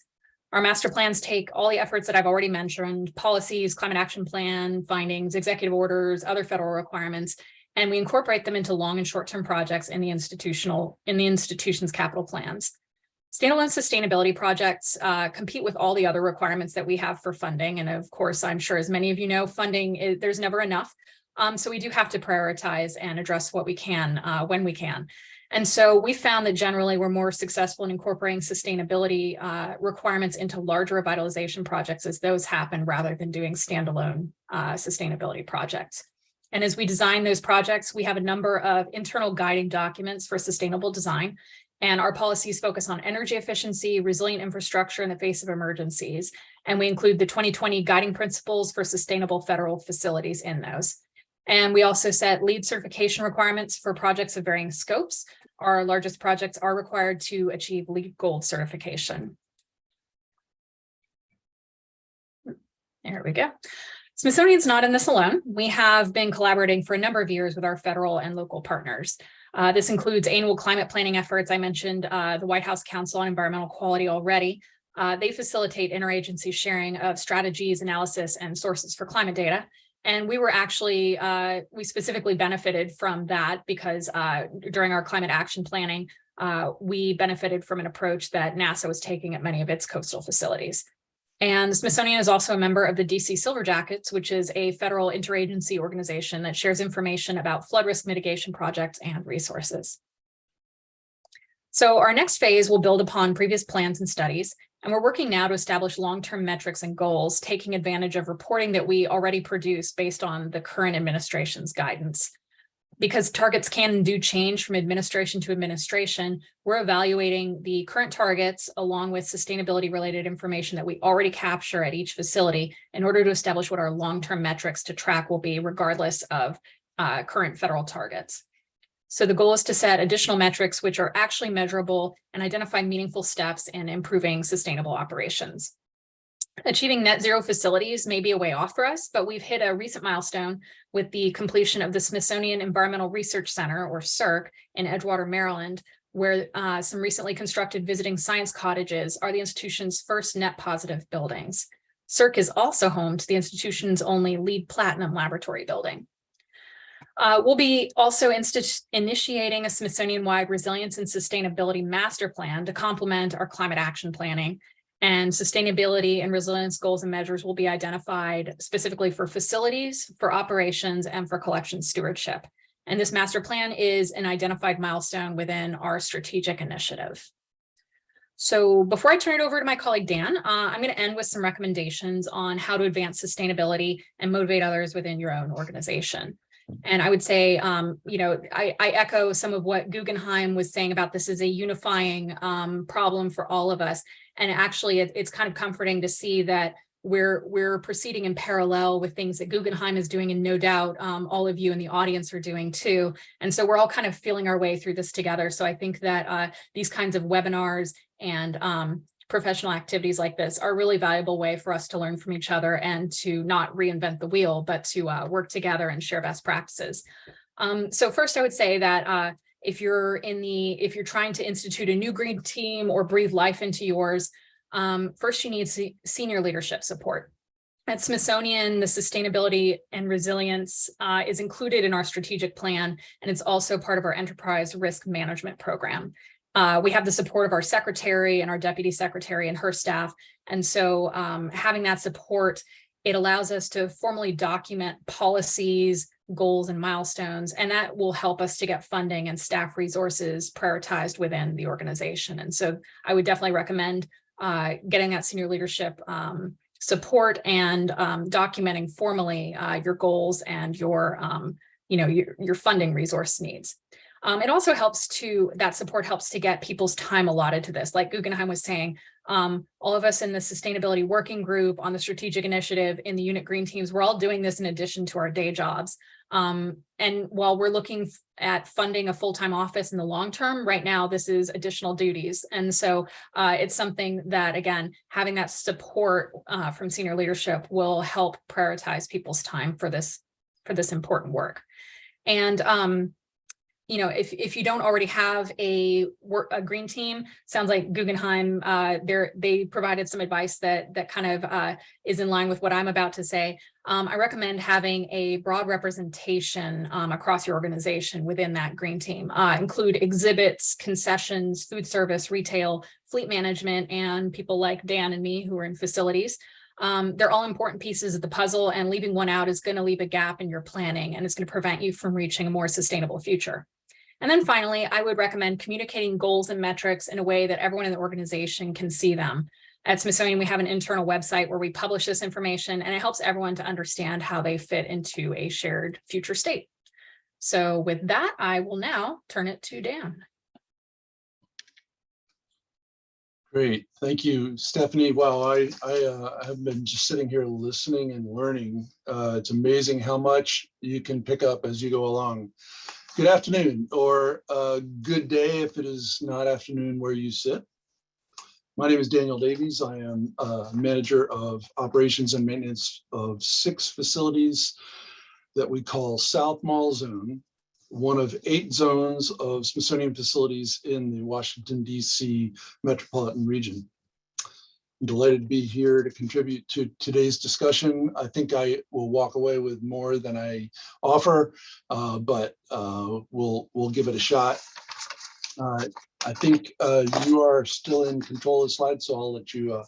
Our master plans take all the efforts that I've already mentioned, policies, climate action plan, findings, executive orders, other federal requirements, and we incorporate them into long and short-term projects in the institution's capital plans. Standalone sustainability projects compete with all the other requirements that we have for funding. And of course, I'm sure as many of you know, funding, there's never enough. So we do have to prioritize and address what we can when we can. And so we found that generally we're more successful in incorporating sustainability requirements into larger revitalization projects as those happen rather than doing standalone sustainability projects. And as we design those projects, we have a number of internal guiding documents for sustainable design. And our policies focus on energy efficiency, resilient infrastructure in the face of emergencies. And we include the 2020 guiding principles for sustainable federal facilities in those. And we also set LEED certification requirements for projects of varying scopes. Our largest projects are required to achieve LEED Gold certification. There we go. Smithsonian's not in this alone. We have been collaborating for a number of years with our federal and local partners. This includes annual climate planning efforts. I mentioned the White House Council on Environmental Quality already. They facilitate interagency sharing of strategies, analysis, and sources for climate data. And we were actually, we specifically benefited from that because during our climate action planning, we benefited from an approach that NASA was taking at many of its coastal facilities. And the Smithsonian is also a member of the DC Silver Jackets, which is a federal interagency organization that shares information about flood risk mitigation projects and resources. So our next phase will build upon previous plans and studies, and we're working now to establish long-term metrics and goals, taking advantage of reporting that we already produce based on the current administration's guidance. Because targets can and do change from administration to administration, we're evaluating the current targets along with sustainability-related information that we already capture at each facility in order to establish what our long-term metrics to track will be regardless of current federal targets. So the goal is to set additional metrics which are actually measurable and identify meaningful steps in improving sustainable operations. Achieving net zero facilities may be a way off for us, but we've hit a recent milestone with the completion of the Smithsonian Environmental Research Center, or SERC, in Edgewater, Maryland, where some recently constructed visiting science cottages are the institution's first net positive buildings. SERC is also home to the institution's only LEED Platinum laboratory building. We'll be also initiating a Smithsonian-wide resilience and sustainability master plan to complement our climate action planning. And sustainability and resilience goals and measures will be identified specifically for facilities, for operations, and for collection stewardship. And this master plan is an identified milestone within our strategic initiative. So before I turn it over to my colleague, Dan, I'm going to end with some recommendations on how to advance sustainability and motivate others within your own organization. And I would say, I echo some of what Guggenheim was saying about this as a unifying problem for all of us. And actually, it's kind of comforting to see that we're proceeding in parallel with things that Guggenheim is doing, and no doubt all of you in the audience are doing too. And so we're all kind of feeling our way through this together. So I think that these kinds of webinars and professional activities like this are a really valuable way for us to learn from each other and to not reinvent the wheel, but to work together and share best practices. So first, I would say that if you're trying to institute a new green team or breathe life into yours, first you need senior leadership support. At Smithsonian, the sustainability and resilience is included in our strategic plan, and it's also part of our enterprise risk management program. We have the support of our secretary and our deputy secretary and her staff. And so having that support, it allows us to formally document policies, goals, and milestones, and that will help us to get funding and staff resources prioritized within the organization. And so I would definitely recommend getting that senior leadership support and documenting formally your goals and your funding resource needs. It also that support helps to get people's time allotted to this. Like Guggenheim was saying, all of us in the sustainability working group, on the strategic initiative, in the unit green teams, we're all doing this in addition to our day jobs. And while we're looking at funding a full-time office in the long term, right now, this is additional duties. And so it's something that, again, having that support from senior leadership will help prioritize people's time for this important work. And if you don't already have a green team, sounds like Guggenheim, they provided some advice that kind of is in line with what I'm about to say. I recommend having a broad representation across your organization within that green team. Include exhibits, concessions, food service, retail, fleet management, and people like Dan and me who are in facilities. They're all important pieces of the puzzle, and leaving one out is going to leave a gap in your planning, and it's going to prevent you from reaching a more sustainable future. And then finally, I would recommend communicating goals and metrics in a way that everyone in the organization can see them. At Smithsonian, we have an internal website where we publish this information, and it helps everyone to understand how they fit into a shared future state. So with that, I will now turn it to Dan. Great, thank you, Stephanie. Wow, I have been just sitting here listening and learning. It's amazing how much you can pick up as you go along. Good afternoon, or good day if it is not afternoon where you sit. My name is Daniel Davies. I am manager of operations and maintenance of 6 facilities that we call South Mall Zone, one of 8 zones of Smithsonian facilities in the Washington, D.C. metropolitan region. I'm delighted to be here to contribute to today's discussion. I think I will walk away with more than I offer, but we'll give it a shot. I think you are still in control of the slide, so I'll let you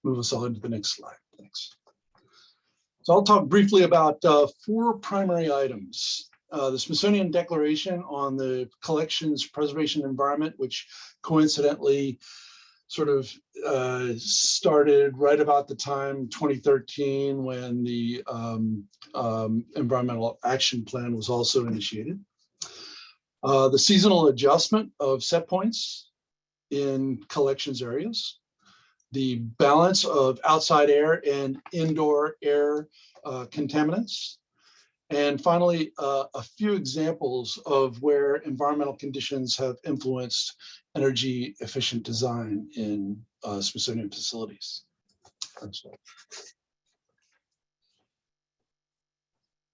move us on to the next slide. Thanks. So I'll talk briefly about 4 primary items. The Smithsonian Declaration on the Collections Preservation Environment, which coincidentally sort of started right about the time 2013 when the Environmental Action Plan was also initiated. The seasonal adjustment of set points in collections areas, the balance of outside air and indoor air contaminants, and finally, a few examples of where environmental conditions have influenced energy efficient design in Smithsonian facilities.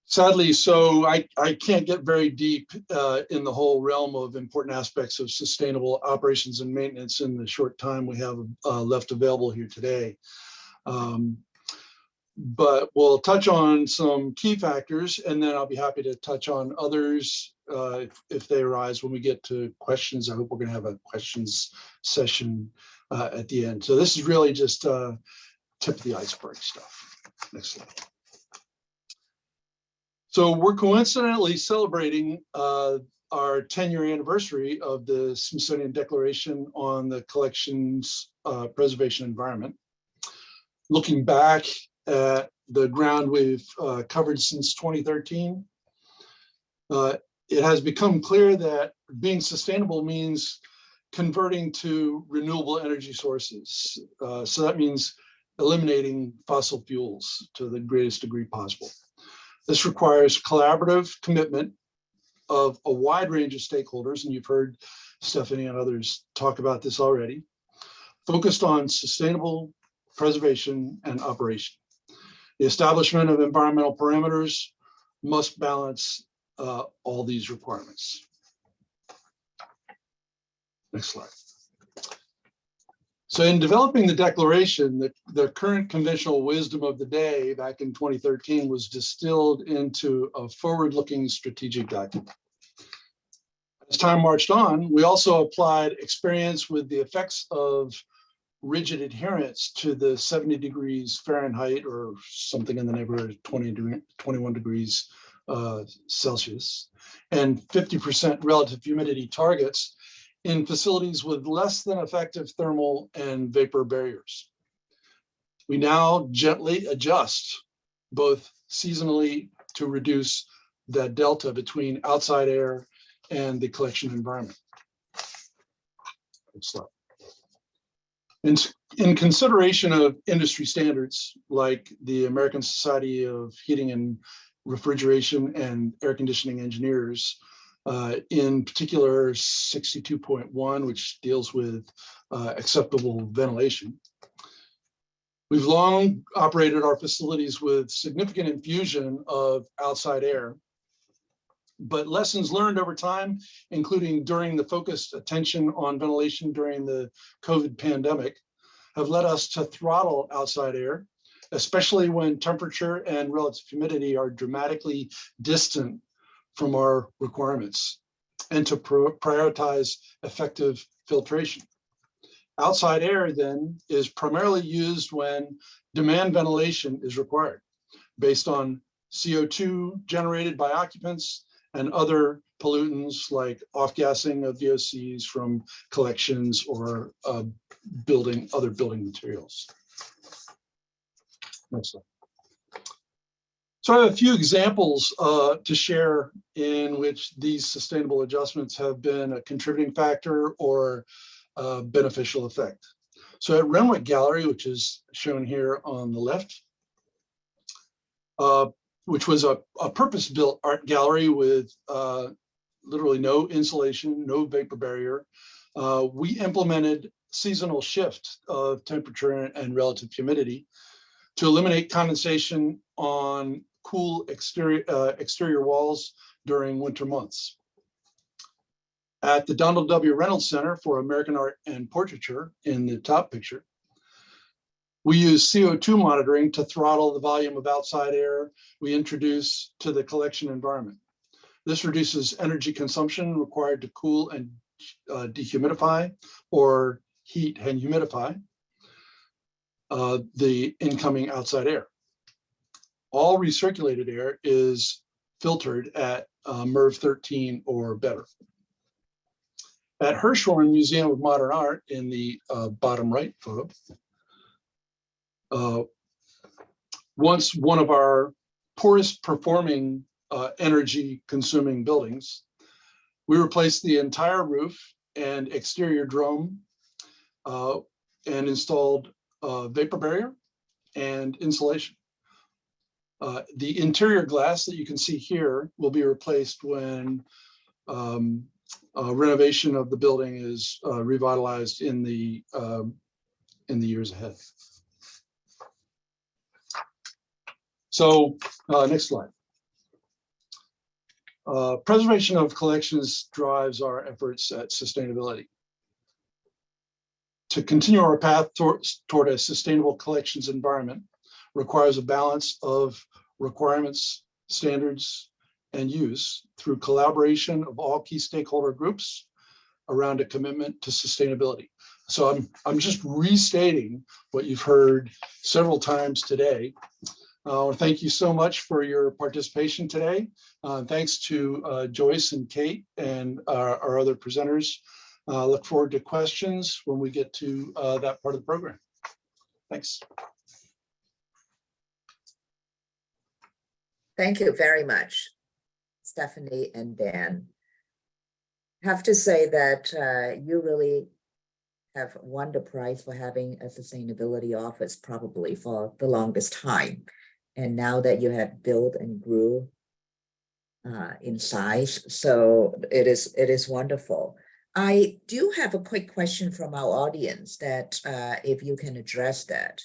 Sadly, so I can't get very deep in the whole realm of important aspects of sustainable operations and maintenance in the short time we have left available here today. But we'll touch on some key factors, and then I'll be happy to touch on others if they arise when we get to questions. I hope we're going to have a questions session at the end. So this is really just tip of the iceberg stuff. Next slide. So we're coincidentally celebrating our 10-year anniversary of the Smithsonian Declaration on the Collections Preservation Environment. Looking back at the ground we've covered since 2013, it has become clear that being sustainable means converting to renewable energy sources. So that means eliminating fossil fuels to the greatest degree possible. This requires collaborative commitment of a wide range of stakeholders, and you've heard Stephanie and others talk about this already, focused on sustainable preservation and operation. The establishment of environmental parameters must balance all these requirements. Next slide. So in developing the declaration, the current conventional wisdom of the day back in 2013 was distilled into a forward-looking strategic document. As time marched on, we also applied experience with the effects of rigid adherence to the 70 degrees Fahrenheit or something in the neighborhood of 21 degrees Celsius and 50% relative humidity targets in facilities with less than effective thermal and vapor barriers. We now gently adjust both seasonally to reduce that delta between outside air and the collection environment. In consideration of industry standards like the American Society of Heating and Refrigeration and Air Conditioning Engineers, in particular 62.1, which deals with acceptable ventilation. We've long operated our facilities with significant infusion of outside air, but lessons learned over time, including during the focused attention on ventilation during the COVID pandemic, have led us to throttle outside air, especially when temperature and relative humidity are dramatically distant from our requirements, and to prioritize effective filtration. Outside air then is primarily used when demand ventilation is required, based on CO2 generated by occupants and other pollutants like off-gassing of VOCs from collections or other building materials. Next slide. So I have a few examples to share in which these sustainable adjustments have been a contributing factor or a beneficial effect. So at Renwick Gallery, which is shown here on the left, which was a purpose-built art gallery with literally no insulation, no vapor barrier, we implemented seasonal shift of temperature and relative humidity to eliminate condensation on cool exterior walls during winter months. At the Donald W. Reynolds Center for American Art and Portraiture in the top picture, we use CO2 monitoring to throttle the volume of outside air we introduce to the collection environment. This reduces energy consumption required to cool and dehumidify or heat and humidify the incoming outside air. All recirculated air is filtered at MERV 13 or better. At Hirshhorn Museum of Modern Art in the bottom right photo, once one of our poorest performing energy consuming buildings, we replaced the entire roof and exterior dome and installed vapor barrier and insulation. The interior glass that you can see here will be replaced when renovation of the building is revitalized in the years ahead. So next slide. Preservation of collections drives our efforts at sustainability. To continue our path toward a sustainable collections environment requires a balance of requirements, standards, and use through collaboration of all key stakeholder groups around a commitment to sustainability. So I'm just restating what you've heard several times today. Thank you so much for your participation today. Thanks to Joyce and Kate and our other presenters. Look forward to questions when we get to that part of the program. Thanks. Thank you very much, Stephanie and Dan. I have to say that you really have won the prize for having a sustainability office probably for the longest time. And now that you have built and grew in size, so it is wonderful. I do have a quick question from our audience that if you can address that.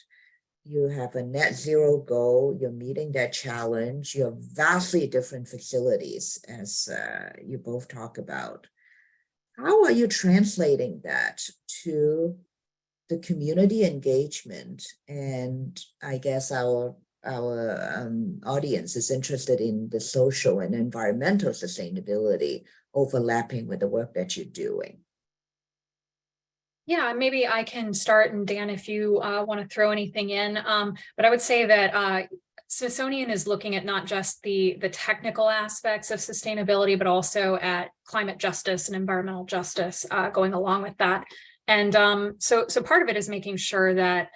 You have a net zero goal, you're meeting that challenge, you have vastly different facilities as you both talk about. How are you translating that to the community engagement? And I guess our audience is interested in the social and environmental sustainability overlapping with the work that you're doing. Yeah, maybe I can start, and Dan, if you want to throw anything in. But I would say that Smithsonian is looking at not just the technical aspects of sustainability, but also at climate justice and environmental justice going along with that. And so part of it is making sure that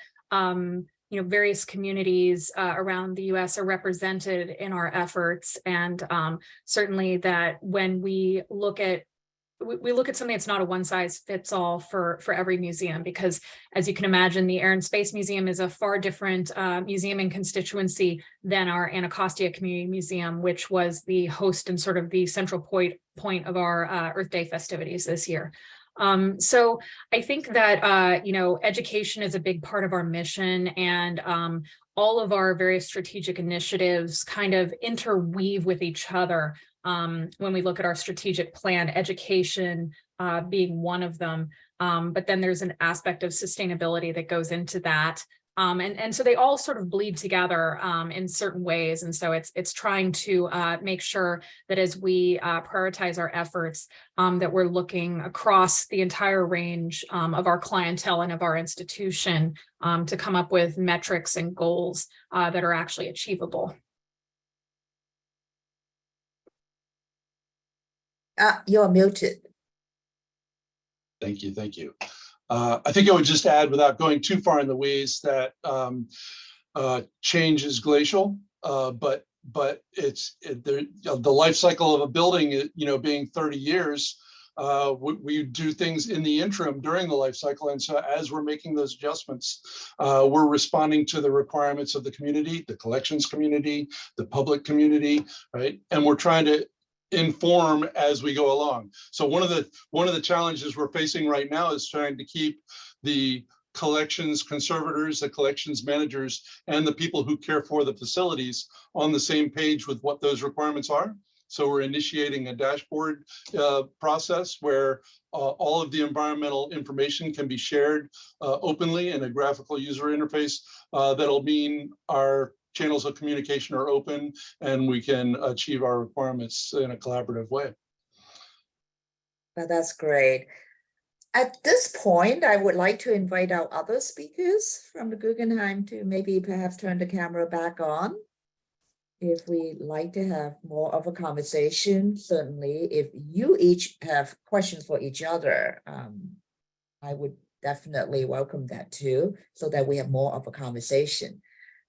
various communities around the U.S. are represented in our efforts, and certainly that when we look at something that's not a one size fits all for every museum, because as you can imagine, the Air and Space Museum is a far different museum and constituency than our Anacostia Community Museum, which was the host and sort of the central point of our Earth Day festivities this year. So I think that, education is a big part of our mission, and all of our various strategic initiatives kind of interweave with each other. When we look at our strategic plan, education being one of them, but then there's an aspect of sustainability that goes into that. And so they all sort of bleed together in certain ways. And so it's trying to make sure that as we prioritize our efforts, that we're looking across the entire range of our clientele and of our institution to come up with metrics and goals that are actually achievable. You're muted. Thank you. Thank you. I think I would just add, without going too far in the weeds, that change is glacial, but the life cycle of a building, being 30 years, we do things in the interim during the life cycle. And so as we're making those adjustments, we're responding to the requirements of the community, the collections community, the public community, right? And we're trying to inform as we go along. So one of the challenges we're facing right now is trying to keep the collections conservators, the collections managers, and the people who care for the facilities on the same page with what those requirements are. So we're initiating a dashboard process where all of the environmental information can be shared openly in a graphical user interface that'll mean our channels of communication are open and we can achieve our requirements in a collaborative way. Well, that's great. At this point, I would like to invite our other speakers from the Guggenheim to maybe perhaps turn the camera back on. If we'd like to have more of a conversation, certainly if you each have questions for each other, I would definitely welcome that too, so that we have more of a conversation.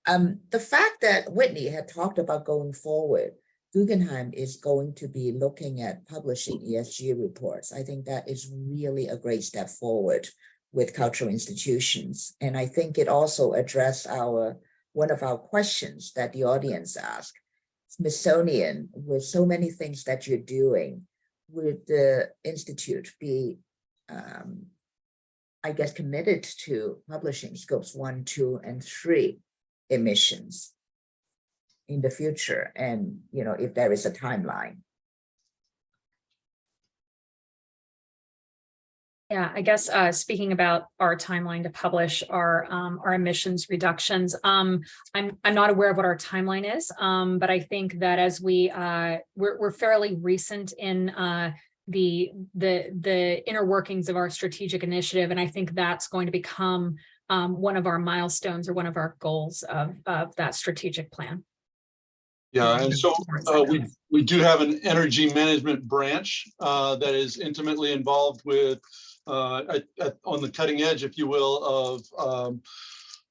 The fact that Whitney had talked about going forward, Guggenheim is going to be looking at publishing ESG reports. I think that is really a great step forward with cultural institutions. And I think it also addressed one of our questions that the audience asked. Smithsonian, with so many things that you're doing, would the Institute be, I guess, committed to publishing scopes 1, 2, and 3 emissions in the future, and if there is a timeline? Yeah, I guess speaking about our timeline to publish our emissions reductions, I'm not aware of what our timeline is, but I think that as we're fairly recent in the inner workings of our strategic initiative, and I think that's going to become one of our milestones or one of our goals of that strategic plan. Yeah, and so we do have an energy management branch that is intimately involved with on the cutting edge, if you will,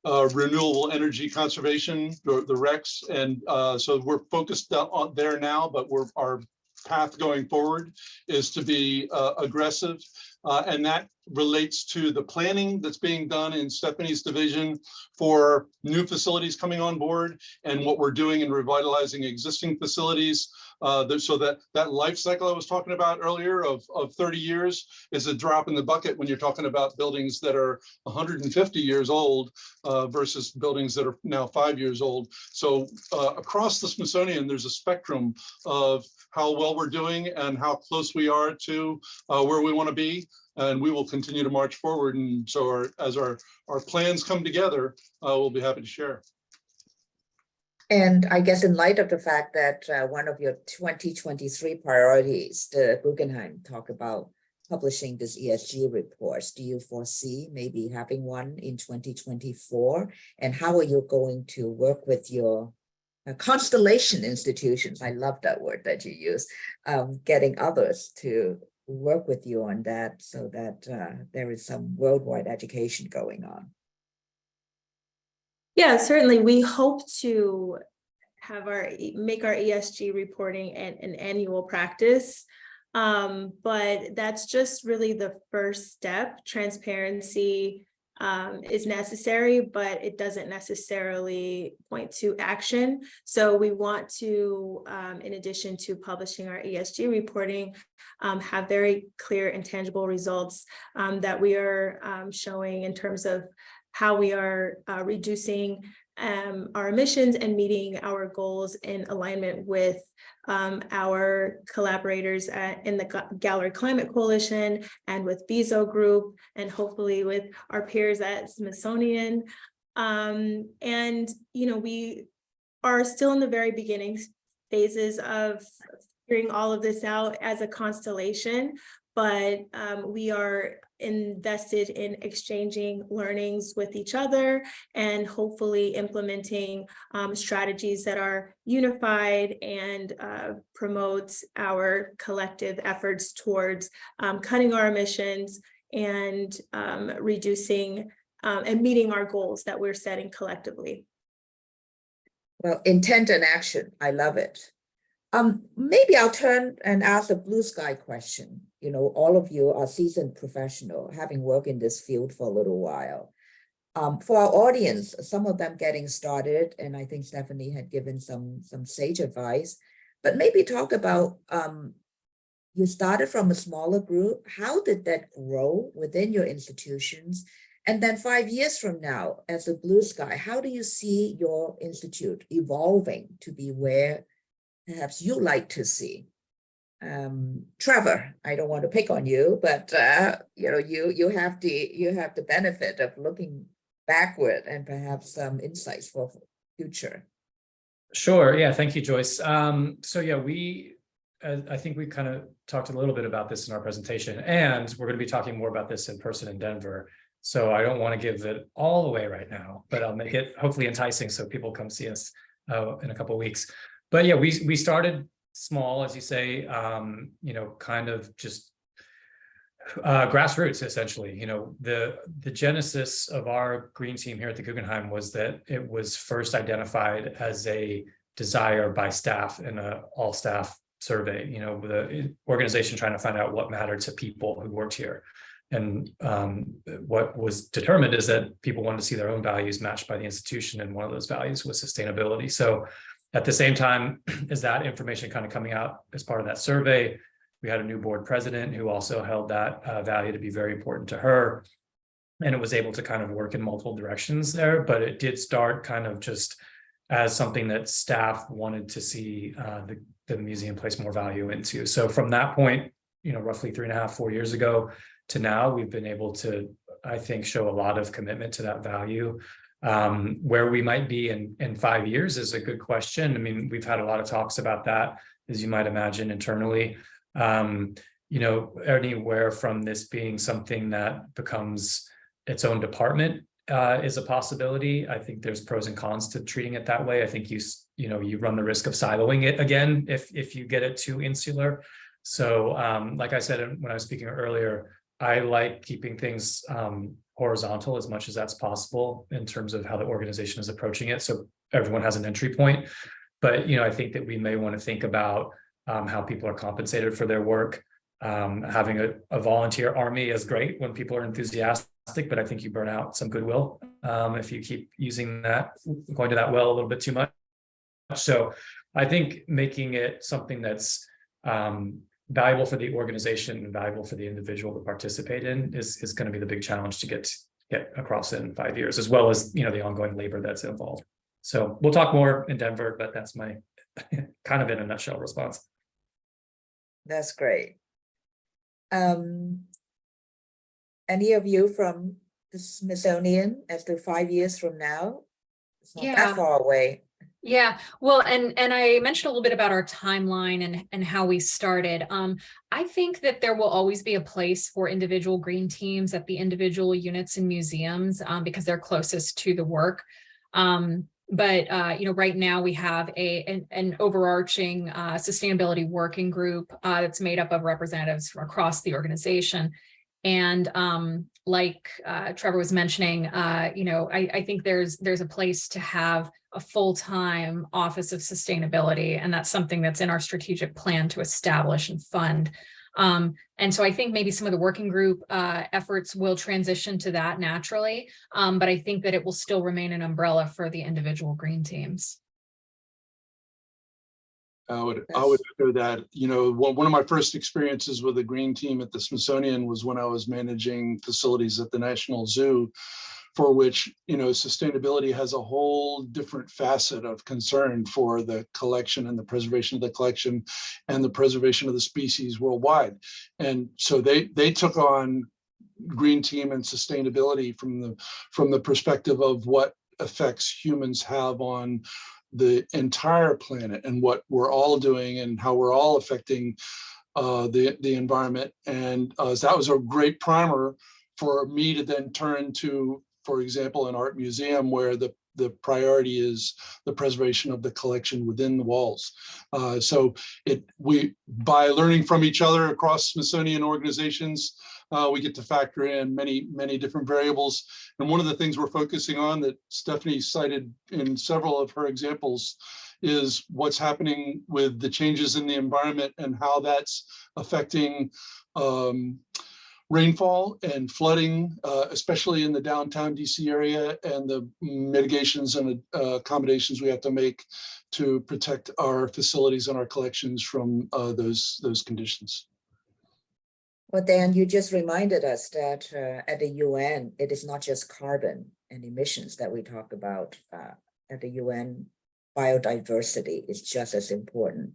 of renewable energy conservation, the RECs, and so we're focused on there now, but our path going forward is to be aggressive, and that relates to the planning that's being done in Stephanie's division for new facilities coming on board and what we're doing in revitalizing existing facilities. So that life cycle I was talking about earlier of 30 years is a drop in the bucket when you're talking about buildings that are 150 years old versus buildings that are now 5 years old. So across the Smithsonian, there's a spectrum of how well we're doing and how close we are to where we want to be. And we will continue to march forward. And so as our plans come together, we'll be happy to share. And I guess in light of the fact that one of your 2023 priorities, the Guggenheim talk about publishing this ESG reports, do you foresee maybe having one in 2024? And how are you going to work with your constellation institutions? I love that word that you use, getting others to work with you on that so that there is some worldwide education going on. Yeah, certainly. We hope to have make our ESG reporting an annual practice. But that's just really the first step. Transparency is necessary, but it doesn't necessarily point to action. So we want to, in addition to publishing our ESG reporting, have very clear and tangible results that we are showing in terms of how we are reducing our emissions and meeting our goals in alignment with our collaborators in the Gallery Climate Coalition and with Bezo Group, and hopefully with our peers at Smithsonian. And, you know, we are still in the very beginning phases of figuring all of this out as a constellation, but we are invested in exchanging learnings with each other and hopefully implementing strategies that are unified and promotes our collective efforts towards cutting our emissions and reducing and meeting our goals that we're setting collectively. Well, intent and action, I love it. Maybe I'll turn and ask a blue sky question. You know, all of you are seasoned professional, having worked in this field for a little while. For our audience, some of them getting started, and I think Stephanie had given some sage advice, but maybe talk about, you started from a smaller group. How did that grow within your institutions? And then 5 years from now, as a blue sky, how do you see your institute evolving to be where perhaps you like to see? Trevor, I don't want to pick on you, but you know, you have the benefit of looking backward and perhaps some insights for future. Sure. Yeah. Thank you, Joyce. So yeah, I think we kind of talked a little bit about this in our presentation, and we're going to be talking more about this in person in Denver. So I don't want to give it all away right now, but I'll make it hopefully enticing so people come see us in a couple of weeks. But yeah, we started small, as you say, you know, kind of just grassroots, essentially. You know, the genesis of our green team here at the Guggenheim was that it was first identified as a desire by staff in an all staff survey, you know, the organization trying to find out what mattered to people who worked here. And what was determined is that people wanted to see their own values matched by the institution, and one of those values was sustainability. So at the same time as that information kind of coming out as part of that survey, we had a new board president who also held that value to be very important to her. And it was able to kind of work in multiple directions there, but it did start kind of just as something that staff wanted to see the museum place more value into. So from that point, you know, roughly 3.5, 4 years ago to now, we've been able to, I think, show a lot of commitment to that value. Where we might be in 5 years is a good question. I mean, we've had a lot of talks about that, as you might imagine, internally. You know, anywhere from this being something that becomes its own department is a possibility. I think there's pros and cons to treating it that way. I think you run the risk of siloing it again if you get it too insular. So like I said when I was speaking earlier, I like keeping things horizontal as much as that's possible in terms of how the organization is approaching it. So everyone has an entry point. But I think that we may want to think about how people are compensated for their work. Having a volunteer army is great when people are enthusiastic, but I think you burn out some goodwill if you keep using that, going to that well a little bit too much. So I think making it something that's valuable for the organization and valuable for the individual to participate in is going to be the big challenge to get across in 5 years, as well as the ongoing labor that's involved. So we'll talk more in Denver, but that's my kind of in a nutshell response. That's great. Any of you from the Smithsonian as to 5 years from now? It's not that far away. Yeah, well, and I mentioned a little bit about our timeline and how we started. I think that there will always be a place for individual green teams at the individual units and museums because they're closest to the work. But right now we have an overarching sustainability working group that's made up of representatives from across the organization. And like Trevor was mentioning, I think there's a place to have a full-time Office of Sustainability, and that's something that's in our strategic plan to establish and fund. And so I think maybe some of the working group efforts will transition to that naturally, but I think that it will still remain an umbrella for the individual green teams. I would echo that. One of my first experiences with the green team at the Smithsonian was when I was managing facilities at the National Zoo, for which, sustainability has a whole different facet of concern for the collection and the preservation of the collection and the preservation of the species worldwide. And so they took on green team and sustainability from the perspective of what effects humans have on the entire planet and what we're all doing and how we're all affecting the environment. And that was a great primer for me to then turn to, for example, an art museum where the priority is the preservation of the collection within the walls. So by learning from each other across Smithsonian organizations, we get to factor in many different variables. And one of the things we're focusing on that Stephanie cited in several of her examples is what's happening with the changes in the environment and how that's affecting rainfall and flooding, especially in the downtown DC area, and the mitigations and accommodations we have to make to protect our facilities and our collections from those conditions. Well, Dan, you just reminded us that at the UN, it is not just carbon and emissions that we talk about at the UN. Biodiversity is just as important.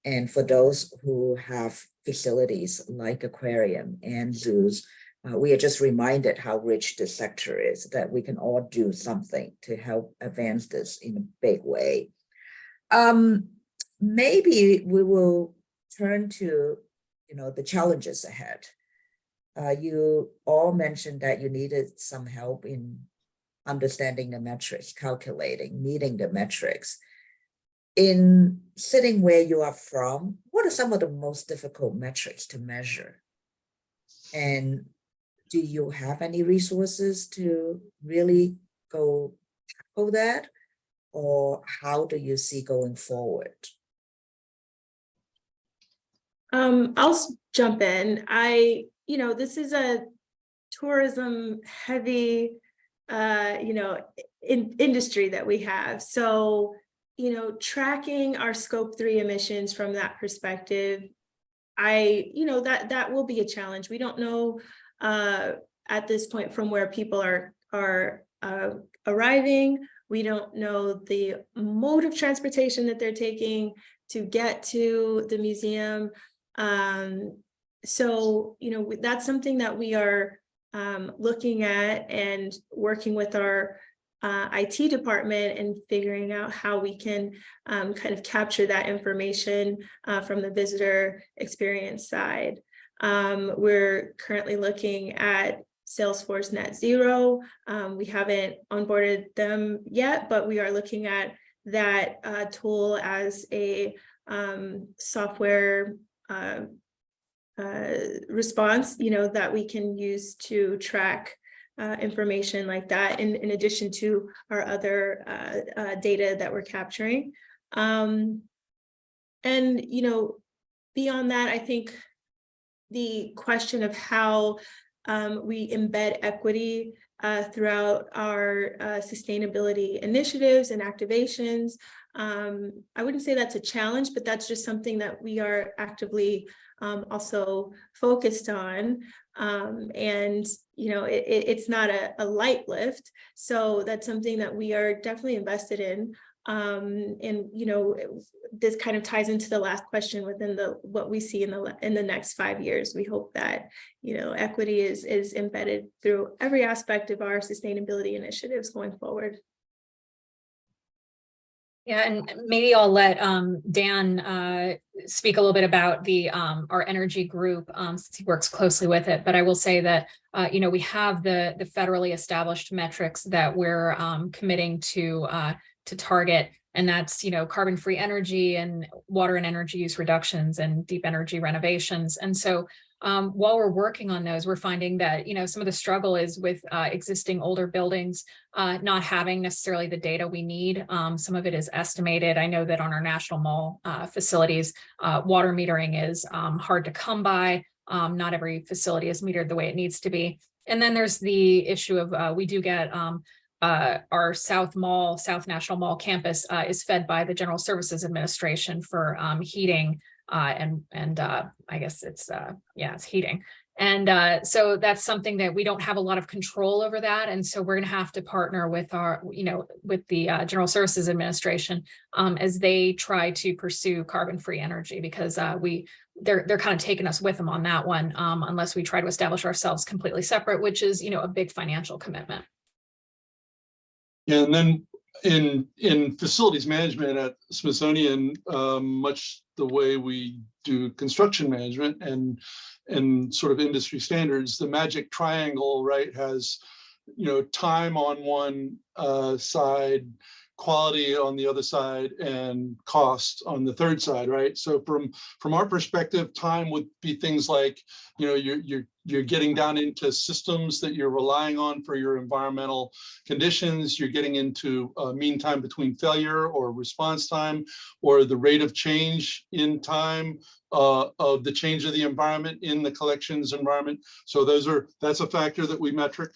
And for those who have facilities like aquarium and zoos, we are just reminded how rich this sector is, that we can all do something to help advance this in a big way. Maybe we will turn to the challenges ahead. You all mentioned that you needed some help in understanding the metrics, calculating, meeting the metrics. In sitting where you are from, what are some of the most difficult metrics to measure? And do you have any resources to really go tackle that? Or how do you see going forward? I'll jump in. This is a tourism heavy, industry that we have. So, tracking our scope 3 emissions from that perspective, that will be a challenge. We don't know at this point from where people are arriving. We don't know the mode of transportation that they're taking to get to the museum. So, that's something that we are looking at and working with our IT department and figuring out how we can kind of capture that information from the visitor experience side. We're currently looking at Salesforce Net Zero. We haven't onboarded them yet, but we are looking at that tool as a software response, that we can use to track information like that, in addition to our other data that we're capturing. And, beyond that, I think the question of how we embed equity throughout our sustainability initiatives and activations. I wouldn't say that's a challenge, but that's just something that we are actively also focused on. And, it's not a light lift. So that's something that we are definitely invested in. And this kind of ties into the last question within what we see in the next 5 years. We hope that equity is embedded through every aspect of our sustainability initiatives going forward. Yeah, and maybe I'll let Dan speak a little bit about the our energy group, since he works closely with it. But I will say that we have the federally established metrics that we're committing to target, and that's carbon-free energy and water and energy use reductions and deep energy renovations. And so while we're working on those, we're finding that some of the struggle is with existing older buildings not having necessarily the data we need. Some of it is estimated. I know that on our national mall facilities, water metering is hard to come by. Not every facility is metered the way it needs to be. And then there's the issue of we do get our South National Mall campus is fed by the General Services Administration for heating and I guess it's heating. And so that's something that we don't have a lot of control over that. And so we're going to have to partner with with the General Services Administration as they try to pursue carbon-free energy, because they're kind of taking us with them on that one, unless we try to establish ourselves completely separate, which is, a big financial commitment. Yeah, and then in facilities management at Smithsonian, much the way we do construction management and sort of industry standards, the magic triangle, right, has time on one side, quality on the other side, and cost on the third side, right? So from our perspective, time would be things like you're getting down into systems that you're relying on for your environmental conditions. You're getting into mean time between failure or response time, or the rate of change in time of the change of the environment in the collections environment. So that's a factor that we metric.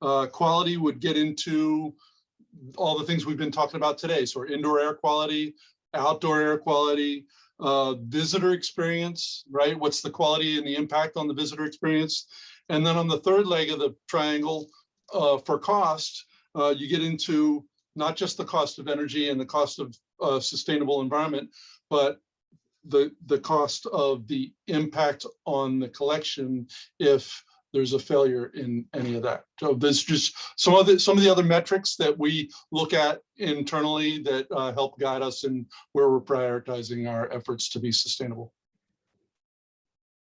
Quality would get into all the things we've been talking about today. So indoor air quality, outdoor air quality, visitor experience, right? What's the quality and the impact on the visitor experience? And then on the third leg of the triangle, for cost, you get into not just the cost of energy and the cost of sustainable environment, but the cost of the impact on the collection if there's a failure in any of that. So there's just some of the other metrics that we look at internally that help guide us in where we're prioritizing our efforts to be sustainable.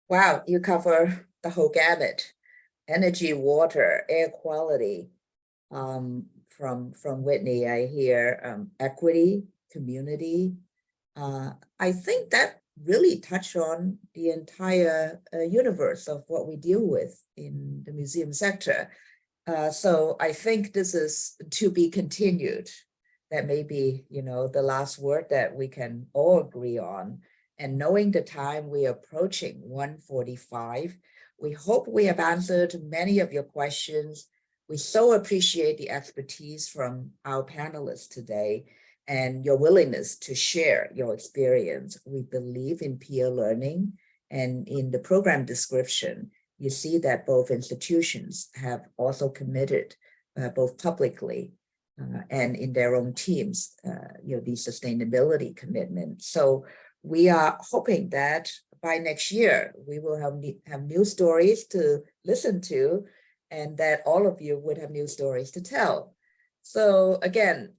Wow, you cover the whole gamut: energy, water, air quality. From Whitney, I hear equity, community. I think that really touch on the entire universe of what we deal with in the museum sector. So I think this is to be continued. That may be, the last word that we can all agree on. And knowing the time we are approaching, 1:45, we hope we have answered many of your questions. We so appreciate the expertise from our panelists today and your willingness to share your experience. We believe in peer learning, and in the program description, you see that both institutions have also committed, both publicly and in their own teams, the sustainability commitment. So we are hoping that by next year, we will have new stories to listen to, and that all of you would have new stories to tell. So again,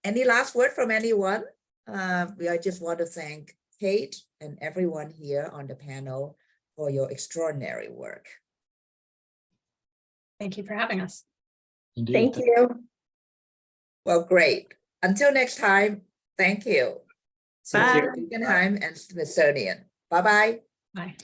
any last word from anyone? I just want to thank Kate and everyone here on the panel for your extraordinary work. Thank you for having us. Indeed. Thank you. Well, great. Until next time, thank you. Bye. Guggenheim and Smithsonian. Bye-bye. Bye.